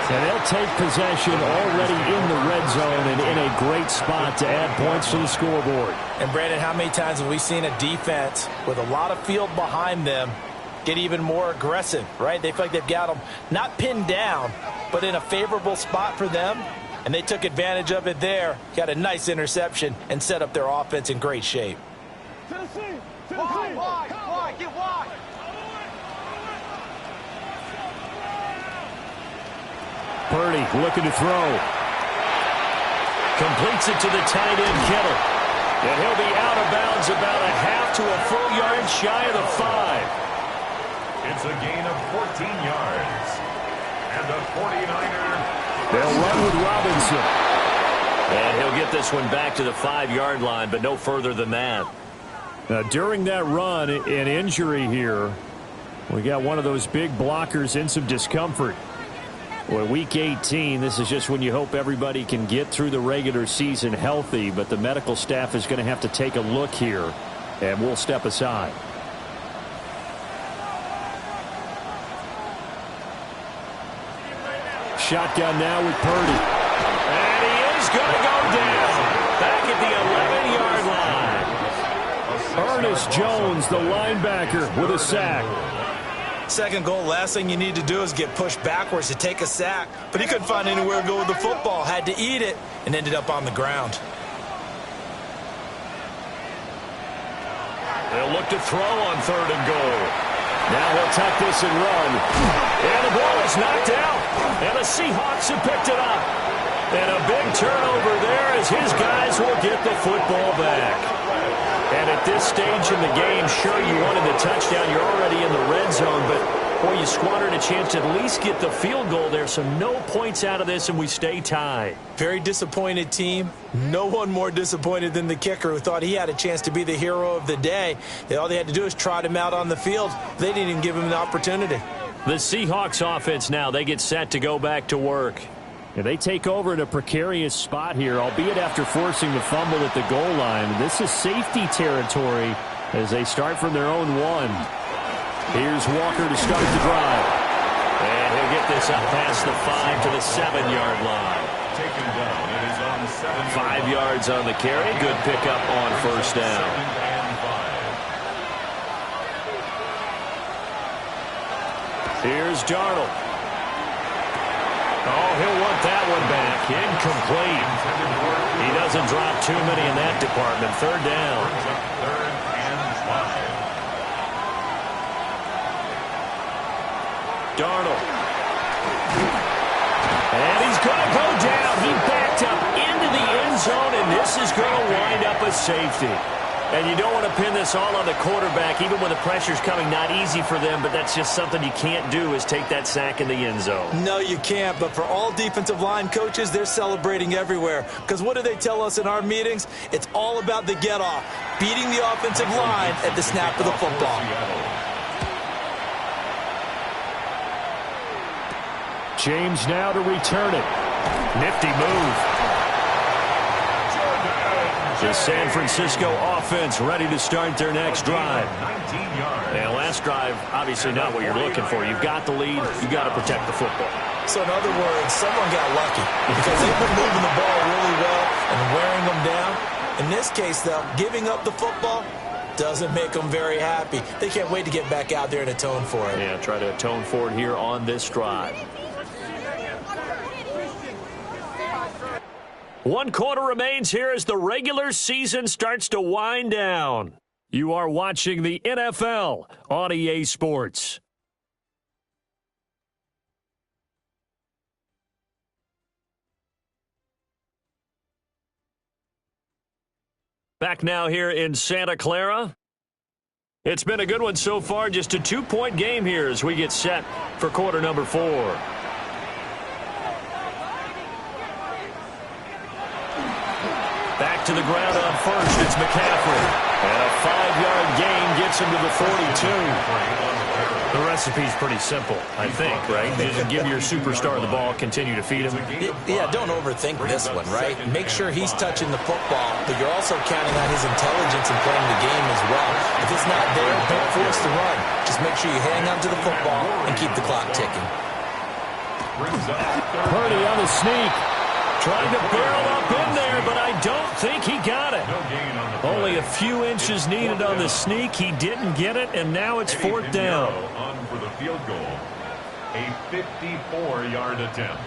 And they'll take possession already in the red zone and in a great spot to add points to the scoreboard. And, Brandon, how many times have we seen a defense with a lot of field behind them get even more aggressive, right? They feel like they've got them not pinned down, but in a favorable spot for them. And they took advantage of it there, got a nice interception, and set up their offense in great shape. Tennessee. Wide, get wide. Purdy looking to throw. Completes it to the tight end, Kittle. And he'll be out of bounds about a half to a full yard shy of the 5. It's a gain of 14 yards. And the 49ers... They'll run with Robinson. And he'll get this one back to the 5-yard line, but no further than that. Now, during that run, an injury here. We got one of those big blockers in some discomfort. Well, week 18, this is just when you hope everybody can get through the regular season healthy, but the medical staff is going to have to take a look here, and we'll step aside. Shotgun now with Purdy. And he is going to go down. Back at the 11-yard line. Ernest Jones, the linebacker, with a sack. Second goal, last thing you need to do is get pushed backwards to take a sack. But he couldn't find anywhere to go with the football. Had to eat it and ended up on the ground. They'll look to throw on 3rd and goal. Now he'll tuck this and run. And the ball is knocked out. And the Seahawks have picked it up. And a big turnover there as his guys will get the football back. And at this stage in the game, sure, you wanted the touchdown. You're already in the red zone. But, boy, you squandered a chance to at least get the field goal there. So no points out of this, and we stay tied. Very disappointed team. No one more disappointed than the kicker, who thought he had a chance to be the hero of the day. All they had to do is trot him out on the field. They didn't even give him the opportunity. The Seahawks offense now, they get set to go back to work. And they take over in a precarious spot here, albeit after forcing the fumble at the goal line. This is safety territory as they start from their own 1. Here's Walker to start the drive. And he'll get this up past the 5 to the 7-yard line. Taken down. It is on 7 5 yards on the carry. Good pickup on first down. 7 and 5. Here's Darnold. Oh, he'll want that one back. Incomplete. He doesn't drop too many in that department. Third down. Third and 5. Darnold. And he's going to go down. He backed up into the end zone, and this is going to wind up a safety. And you don't want to pin this all on the quarterback, even when the pressure's coming. Not easy for them, but that's just something you can't do, is take that sack in the end zone. No, you can't. But for all defensive line coaches, they're celebrating everywhere. Because what do they tell us in our meetings? It's all about the get-off, beating the offensive line at the snap of the football. James now to return it. Nifty move. The San Francisco offense ready to start their next drive. 19 yards. And last drive, obviously not what you're looking for. You've got the lead. You've got to protect the football. So in other words, someone got lucky because they've been moving the ball really well and wearing them down. In this case, though, giving up the football doesn't make them very happy. They can't wait to get back out there and atone for it. Yeah, try to atone for it here on this drive. 1 quarter remains here as the regular season starts to wind down. You are watching the NFL on EA Sports. Back now here in Santa Clara. It's been a good one so far. Just a 2-point game here as we get set for quarter number 4. Back to the ground on first. It's McCaffrey. And a 5-yard gain gets him to the 42. The recipe's pretty simple, I think, right? Just give your superstar the ball, continue to feed him. Yeah, don't overthink this one, right? Make sure he's touching the football, but you're also counting on his intelligence in playing the game as well. If it's not there, don't force the run. Just make sure you hang on to the football and keep the clock ticking. Purdy on the sneak. Trying to barrel up in there, but I don't think he got it. Only a few inches needed on the sneak. He didn't get it, and now it's 4th down. On for the field goal. A 54-yard attempt.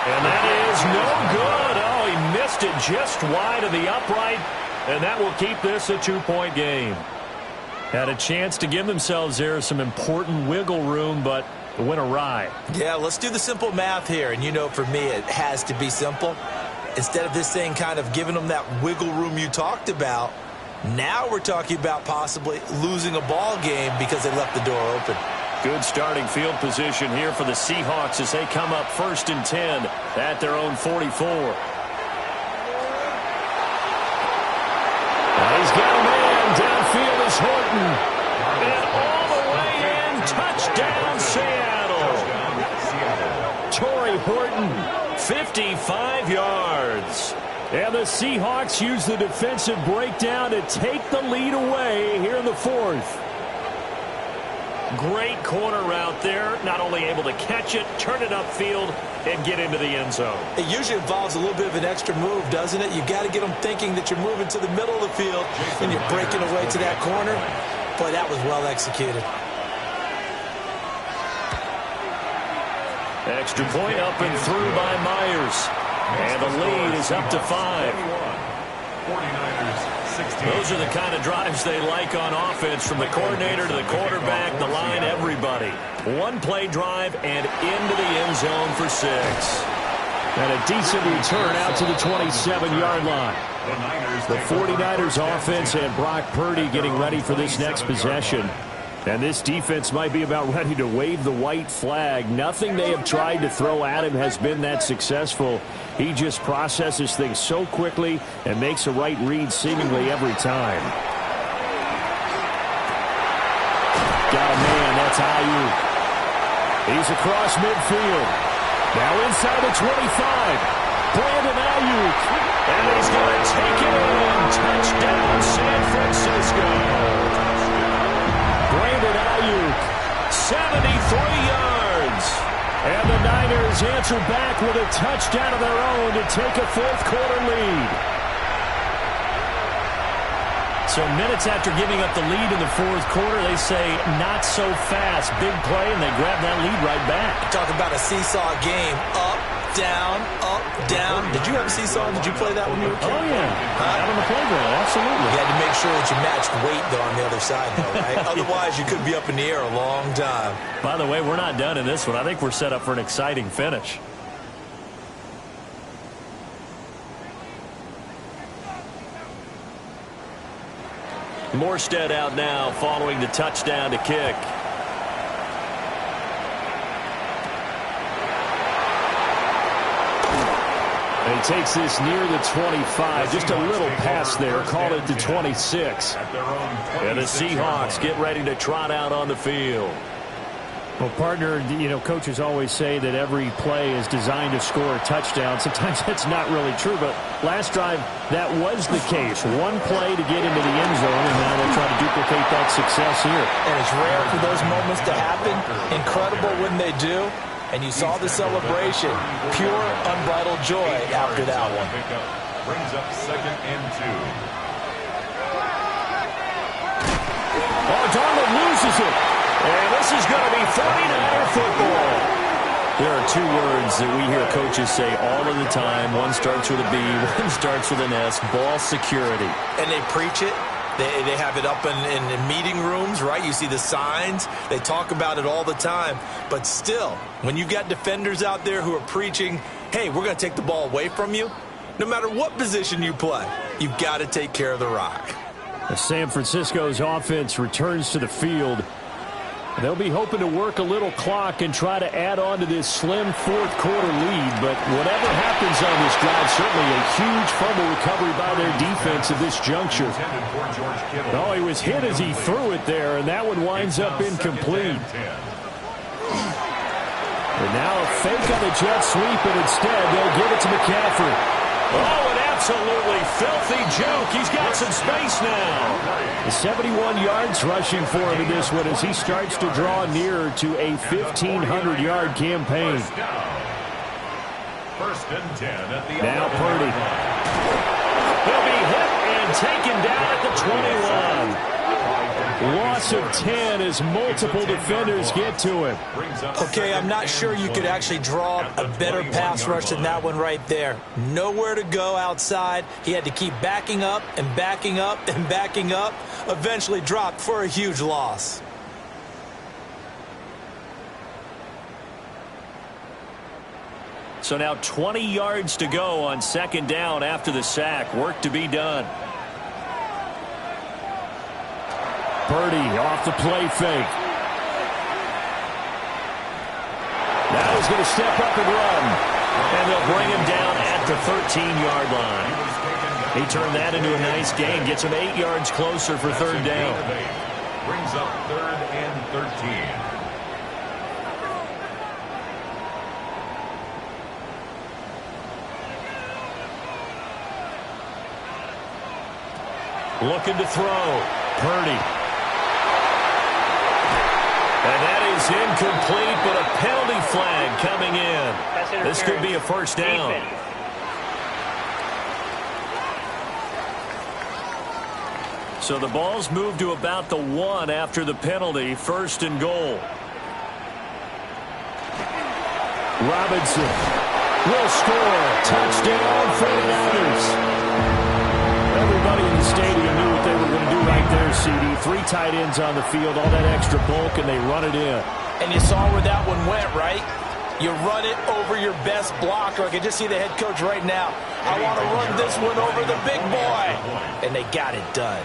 And that is no good. Oh, he missed it just wide of the upright, and that will keep this a 2-point game. Had a chance to give themselves there some important wiggle room, but it went awry. Yeah, let's do the simple math here. And you know, for me, it has to be simple. Instead of this thing kind of giving them that wiggle room you talked about, now we're talking about possibly losing a ball game because they left the door open. Good starting field position here for the Seahawks as they come up 1st and 10 at their own 44. Now he's got a man. Downfield is Horton. And all the way in. Touchdown, Seattle. Torrey Horton, 55 yards. And the Seahawks use the defensive breakdown to take the lead away here in the 4th. Great corner route there. Not only able to catch it, turn it upfield, and get into the end zone. It usually involves a little bit of an extra move, doesn't it? You've got to get them thinking that you're moving to the middle of the field and you're breaking away to that corner. Boy, that was well executed. Extra point up and through by Myers. And the lead is up to 5. 49ers, 16. Those are the kind of drives they like on offense, from the coordinator to the quarterback, the line, everybody. 1-play drive and into the end zone for 6. And a decent return out to the 27-yard line. The 49ers offense and Brock Purdy getting ready for this next possession. And this defense might be about ready to wave the white flag. Nothing they have tried to throw at him has been that successful. He just processes things so quickly and makes a right read seemingly every time. Got a man, that's Ayuk. He's across midfield. Now inside the 25. Brandon Ayuk. And he's going to take it in. Touchdown, San Francisco. Brandon Ayuk, 73 yards. And the Niners answer back with a touchdown of their own to take a fourth-quarter lead. So minutes after giving up the lead in the fourth quarter, they say not so fast. Big play, and they grab that lead right back. Talk about a seesaw game. Up, down, up, down. Did you have a seesaw? Did you play that when you were a kid? Oh, yeah. Out on the playground, absolutely. You had to make sure that you matched weight, though, on the other side, though, right? Otherwise, you could be up in the air a long time. By the way, we're not done in this one. I think we're set up for an exciting finish. Morstead out now following the touchdown to kick. And he takes this near the 25. Just a little pass there. Call it the 26. And the Seahawks get ready to trot out on the field. Well, partner, coaches always say that every play is designed to score a touchdown. Sometimes that's not really true, but last drive, that was the case. One play to get into the end zone, and now they'll try to duplicate that success here. And it's rare for those moments to happen. Incredible when they do. And you saw the celebration. Pure, unbridled joy after that one. Brings up 2nd and 2. Oh, Darnold loses it. And this is going to be 49er football. There are two words that we hear coaches say all of the time. One starts with a B, one starts with an S, ball security. And they preach it. They have it up in meeting rooms, right? You see the signs. They talk about it all the time. But still, when you've got defenders out there who are preaching, hey, we're going to take the ball away from you, no matter what position you play, you've got to take care of the rock. As San Francisco's offense returns to the field, they'll be hoping to work a little clock and try to add on to this slim fourth-quarter lead. But whatever happens on this drive, certainly a huge fumble recovery by their defense at this juncture. Oh, he was hit as he threw it there, and that one winds up incomplete. And now a fake on the jet sweep, and instead they'll give it to McCaffrey. Oh, an absolutely filthy juke. He's got some space now. 71 yards rushing for him in this one as he starts to draw nearer to a 1,500-yard campaign. First and 10 at the now Purdy. He'll be hit and taken down at the 21. Loss of 10 as multiple defenders get to him. Okay, I'm not sure you could actually draw a better pass rush than that one right there. Nowhere to go outside. He had to keep backing up and backing up and backing up. Eventually dropped for a huge loss. So now 20 yards to go on second down after the sack. Work to be done. Purdy off the play fake. Now he's going to step up and run. And they'll bring him down at the 13-yard line. He turned that into a nice gain. Gets him 8 yards closer for third down. Brings up 3rd and 13. Looking to throw. Purdy. And that is incomplete, but a penalty flag coming in. This could be a first down. So the ball's moved to about the 1 after the penalty. First and goal. Robinson will score. Touchdown, 49ers. Everybody in the stadium knew what they were going to do right there, CD. 3 tight ends on the field, all that extra bulk, and they run it in. And you saw where that one went, right? You run it over your best blocker. I can just see the head coach right now. I want to run this one over the big boy. And they got it done.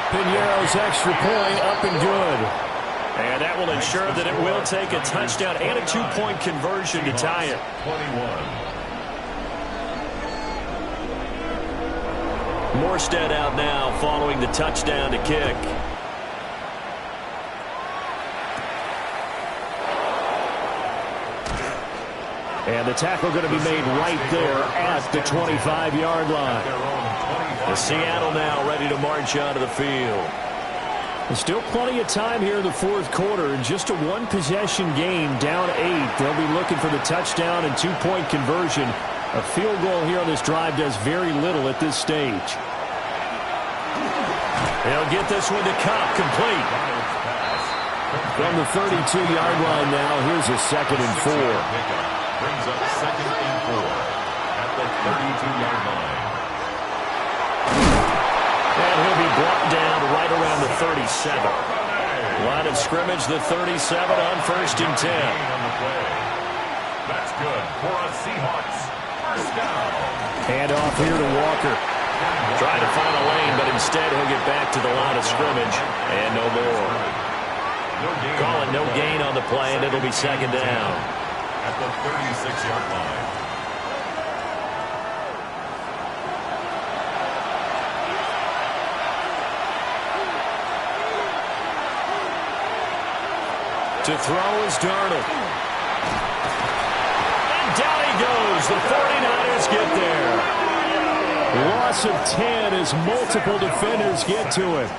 Piñeiro's extra point up and good. And that will ensure that it will take a touchdown and a 2-point conversion to tie it. 21. Morstead out now following the touchdown to kick. And the tackle going to be made right there at the 25-yard line. The Seattle now ready to march onto the field. There's still plenty of time here in the fourth quarter. In just a one-possession game, down 8. They'll be looking for the touchdown and two-point conversion. A field goal here on this drive does very little at this stage. They'll get this one to Cobb, complete. From the 32-yard line now, here's a 2nd and 4. Brings up 2nd and 4 at the 32-yard line. And he'll be brought down right around the 37. Line of scrimmage, the 37 on 1st and 10. That's good for a Seahawks. First down. Hand off here to Walker. Trying to find a lane, but instead he'll get back to the line of scrimmage. And no more. Calling no gain on the play, and it'll be 2nd down. At the 36-yard line. To throw is Darnold. And down he goes. The 49ers get there. Loss of 10 as multiple defenders get to him.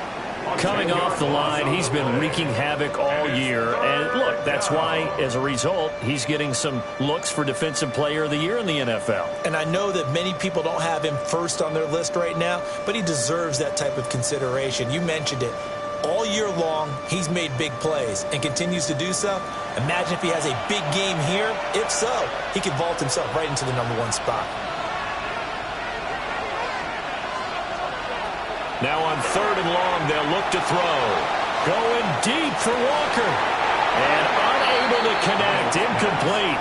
Coming off the line, he's been wreaking havoc all year. And look, that's why, as a result, he's getting some looks for Defensive Player of the Year in the NFL. And I know that many people don't have him first on their list right now, but he deserves that type of consideration. You mentioned it. All year long, he's made big plays and continues to do so. Imagine if he has a big game here. If so, he could vault himself right into the #1 spot. Now on 3rd and long, they'll look to throw. Going deep for Walker. And unable to connect. Incomplete.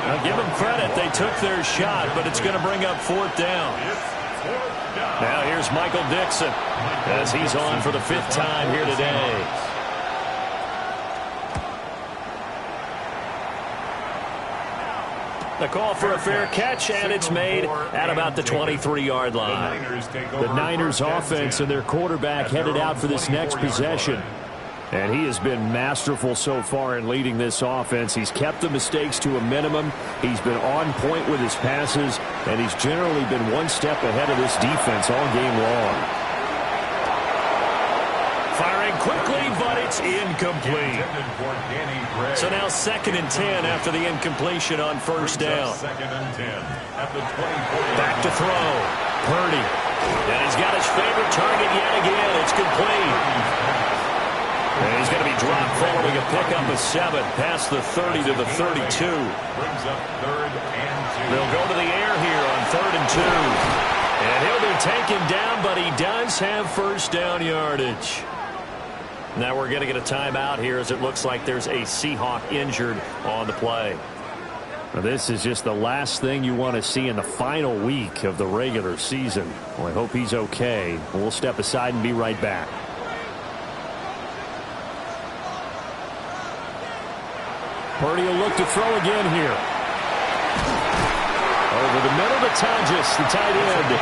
Now give them credit. They took their shot, but it's going to bring up 4th down. Now here's Michael Dixon as he's on for the 5th time here today. The call for a fair catch, and it's made at about the 23-yard line. The Niners offense and their quarterback headed out for this next possession. And he has been masterful so far in leading this offense. He's kept the mistakes to a minimum. He's been on point with his passes, and he's generally been one step ahead of this defense all game long. Firing quickly, but it's incomplete. So now 2nd and 10 after the incompletion on 1st down. 2nd and 10 at the 24. Back to throw. Purdy. And he's got his favorite target yet again. It's complete. And he's going to be dropped following a pickup of 7 past the 30 to the 32. Brings up 3rd and 2. They'll go to the air here on 3rd and 2. And he'll be taken down, but he does have 1st down yardage. Now we're going to get a timeout here as it looks like there's a Seahawk injured on the play. Now this is just the last thing you want to see in the final week of the regular season. Well, I hope he's okay. We'll step aside and be right back. Purdy will look to throw again here. Over the middle to Tonjes, the tight end.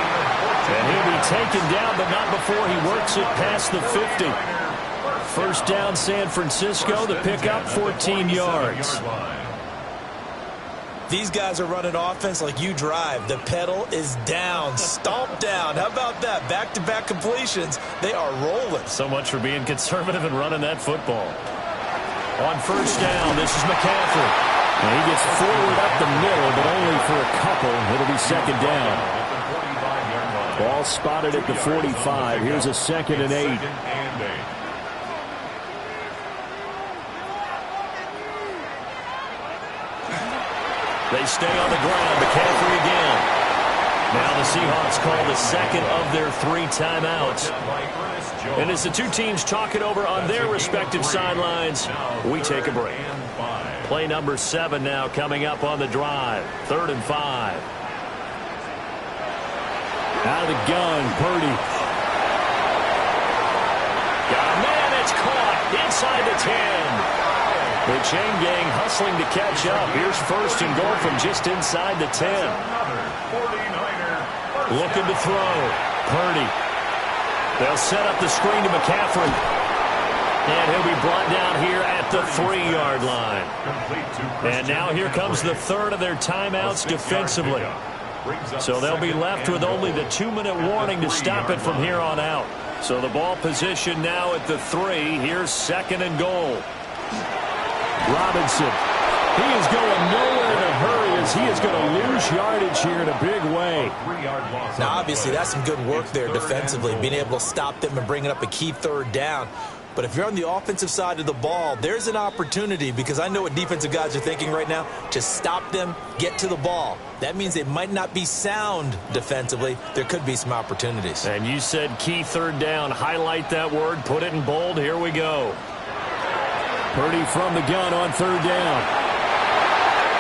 And he'll be taken down, but not before he works it past the 50. 1st down, San Francisco. The pickup, 14 yards. These guys are running offense like you drive. The pedal is down, stomped down. How about that? Back-to-back completions. They are rolling. So much for being conservative and running that football. On 1st down, this is McCaffrey. And he gets forward up the middle, but only for a couple. It'll be 2nd down. Ball spotted at the 45. Here's a 2nd and 8. They stay on the ground. McCaffrey again. Now the Seahawks call the 2nd of their 3 timeouts. And as the two teams talk it over on their respective sidelines, we take a break. Play number 7 now coming up on the drive. 3rd and 5. Out of the gun, Purdy. Got a man, it's caught inside the 10. The chain gang hustling to catch up. Here's 1st and goal from just inside the 10. Looking to throw. Purdy. They'll set up the screen to McCaffrey. And he'll be brought down here at the 3-yard line. And now here comes the third of their timeouts defensively. So they'll be left with only the 2-minute warning to stop it from here on out. So the ball position now at the 3. Here's 2nd and goal. Robinson. He is going nowhere in a hurry as he is going to lose yardage here in a big way. Now, obviously, that's some good work there defensively, being able to stop them and bringing up a key 3rd down. But if you're on the offensive side of the ball, there's an opportunity, because I know what defensive guys are thinking right now, to stop them, get to the ball. That means they might not be sound defensively. There could be some opportunities. And you said key 3rd down. Highlight that word. Put it in bold. Here we go. Purdy from the gun on 3rd down.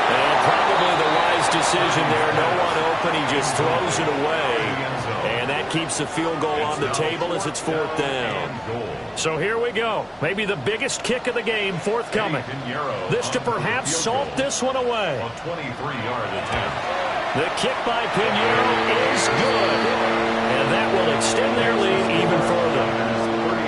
And probably the wise decision there. No one open. He just throws it away. And that keeps the field goal on the table as it's 4th down. So here we go. Maybe the biggest kick of the game forthcoming. This to perhaps salt this one away. The kick by Pinheiro is good. And that will extend their lead even further.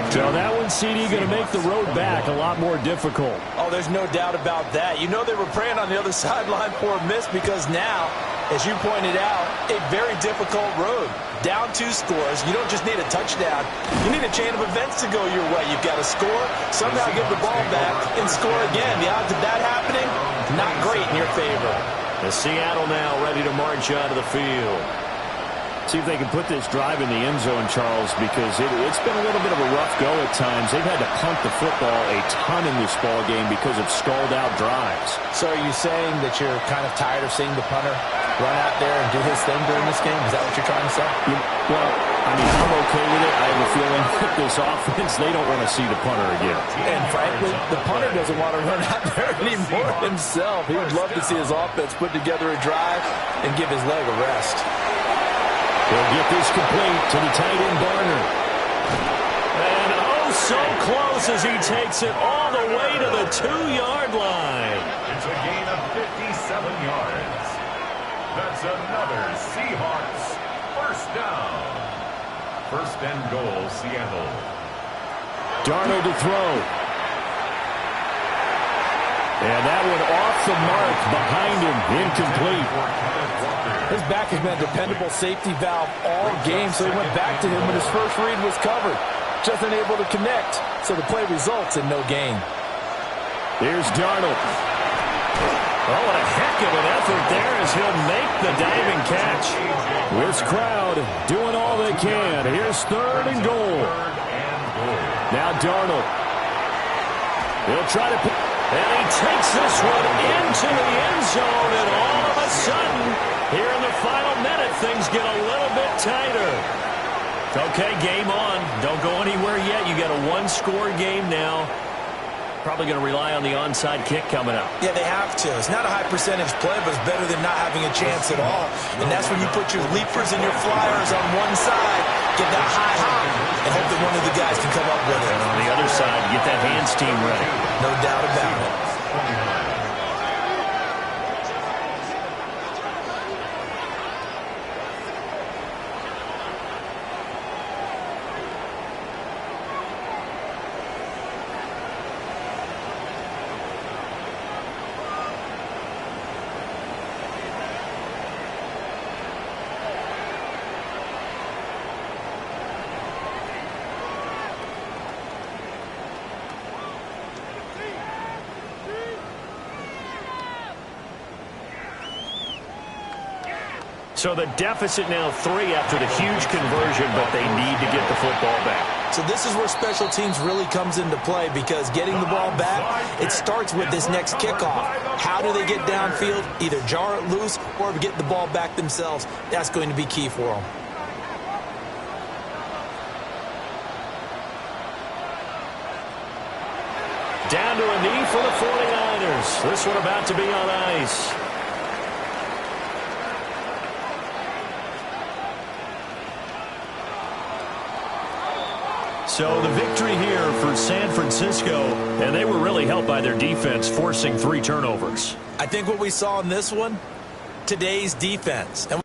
So that one, CD, going to make the road back a lot more difficult. Oh, there's no doubt about that. You know they were praying on the other sideline for a miss, because now, as you pointed out, a very difficult road. Down 2 scores. You don't just need a touchdown. You need a chain of events to go your way. You've got to score, somehow get the ball back, and score again. The odds of that happening, not great in your favor. The Seattle now ready to march out of the field. See if they can put this drive in the end zone, Charles, because it's been a little bit of a rough go at times. They've had to punt the football a ton in this ball game because of stalled-out drives. So are you saying that you're kind of tired of seeing the punter run out there and do his thing during this game? Is that what you're trying to say? Well, I mean, I'm okay with it. I have a feeling that this offense, they don't want to see the punter again. And frankly, the punter doesn't want to run out there anymore himself. He would love to see his offense put together a drive and give his leg a rest. He'll get this complete to the tight end, Barner. And oh, so close as he takes it all the way to the 2-yard line. It's a gain of 57 yards. That's another Seahawks first down. 1st and goal, Seattle. Darnold to throw. And that one off the mark behind him, incomplete. His back has been a dependable safety valve all game, so he went back to him when his first read was covered. Just unable to connect, so the play results in no gain. Here's Darnold. Oh, what a heck of an effort there as he'll make the diving catch. This crowd doing all they can. Here's 3rd and goal. Now Darnold. He'll try to put... And he takes this one into the end zone, and all of a sudden, here in the final minute, things get a little bit tighter. Okay, game on. Don't go anywhere yet. You got a 1-score game now. Probably going to rely on the onside kick coming up. Yeah, they have to. It's not a high percentage play, but it's better than not having a chance at all. And that's when you put your leapers and your flyers on one side, get that high hop, and hope that one of the guys can come up with it. And on the other side, get that hands team ready. No doubt about it. So the deficit now 3 after the huge conversion, but they need to get the football back. So this is where special teams really comes into play, because getting the ball back, it starts with this next kickoff. How do they get downfield? Either jar it loose or get the ball back themselves. That's going to be key for them. Down to a knee for the 49ers. This one about to be on ice. So the victory here for San Francisco, and they were really helped by their defense, forcing 3 turnovers. I think what we saw in this one, today's defense. And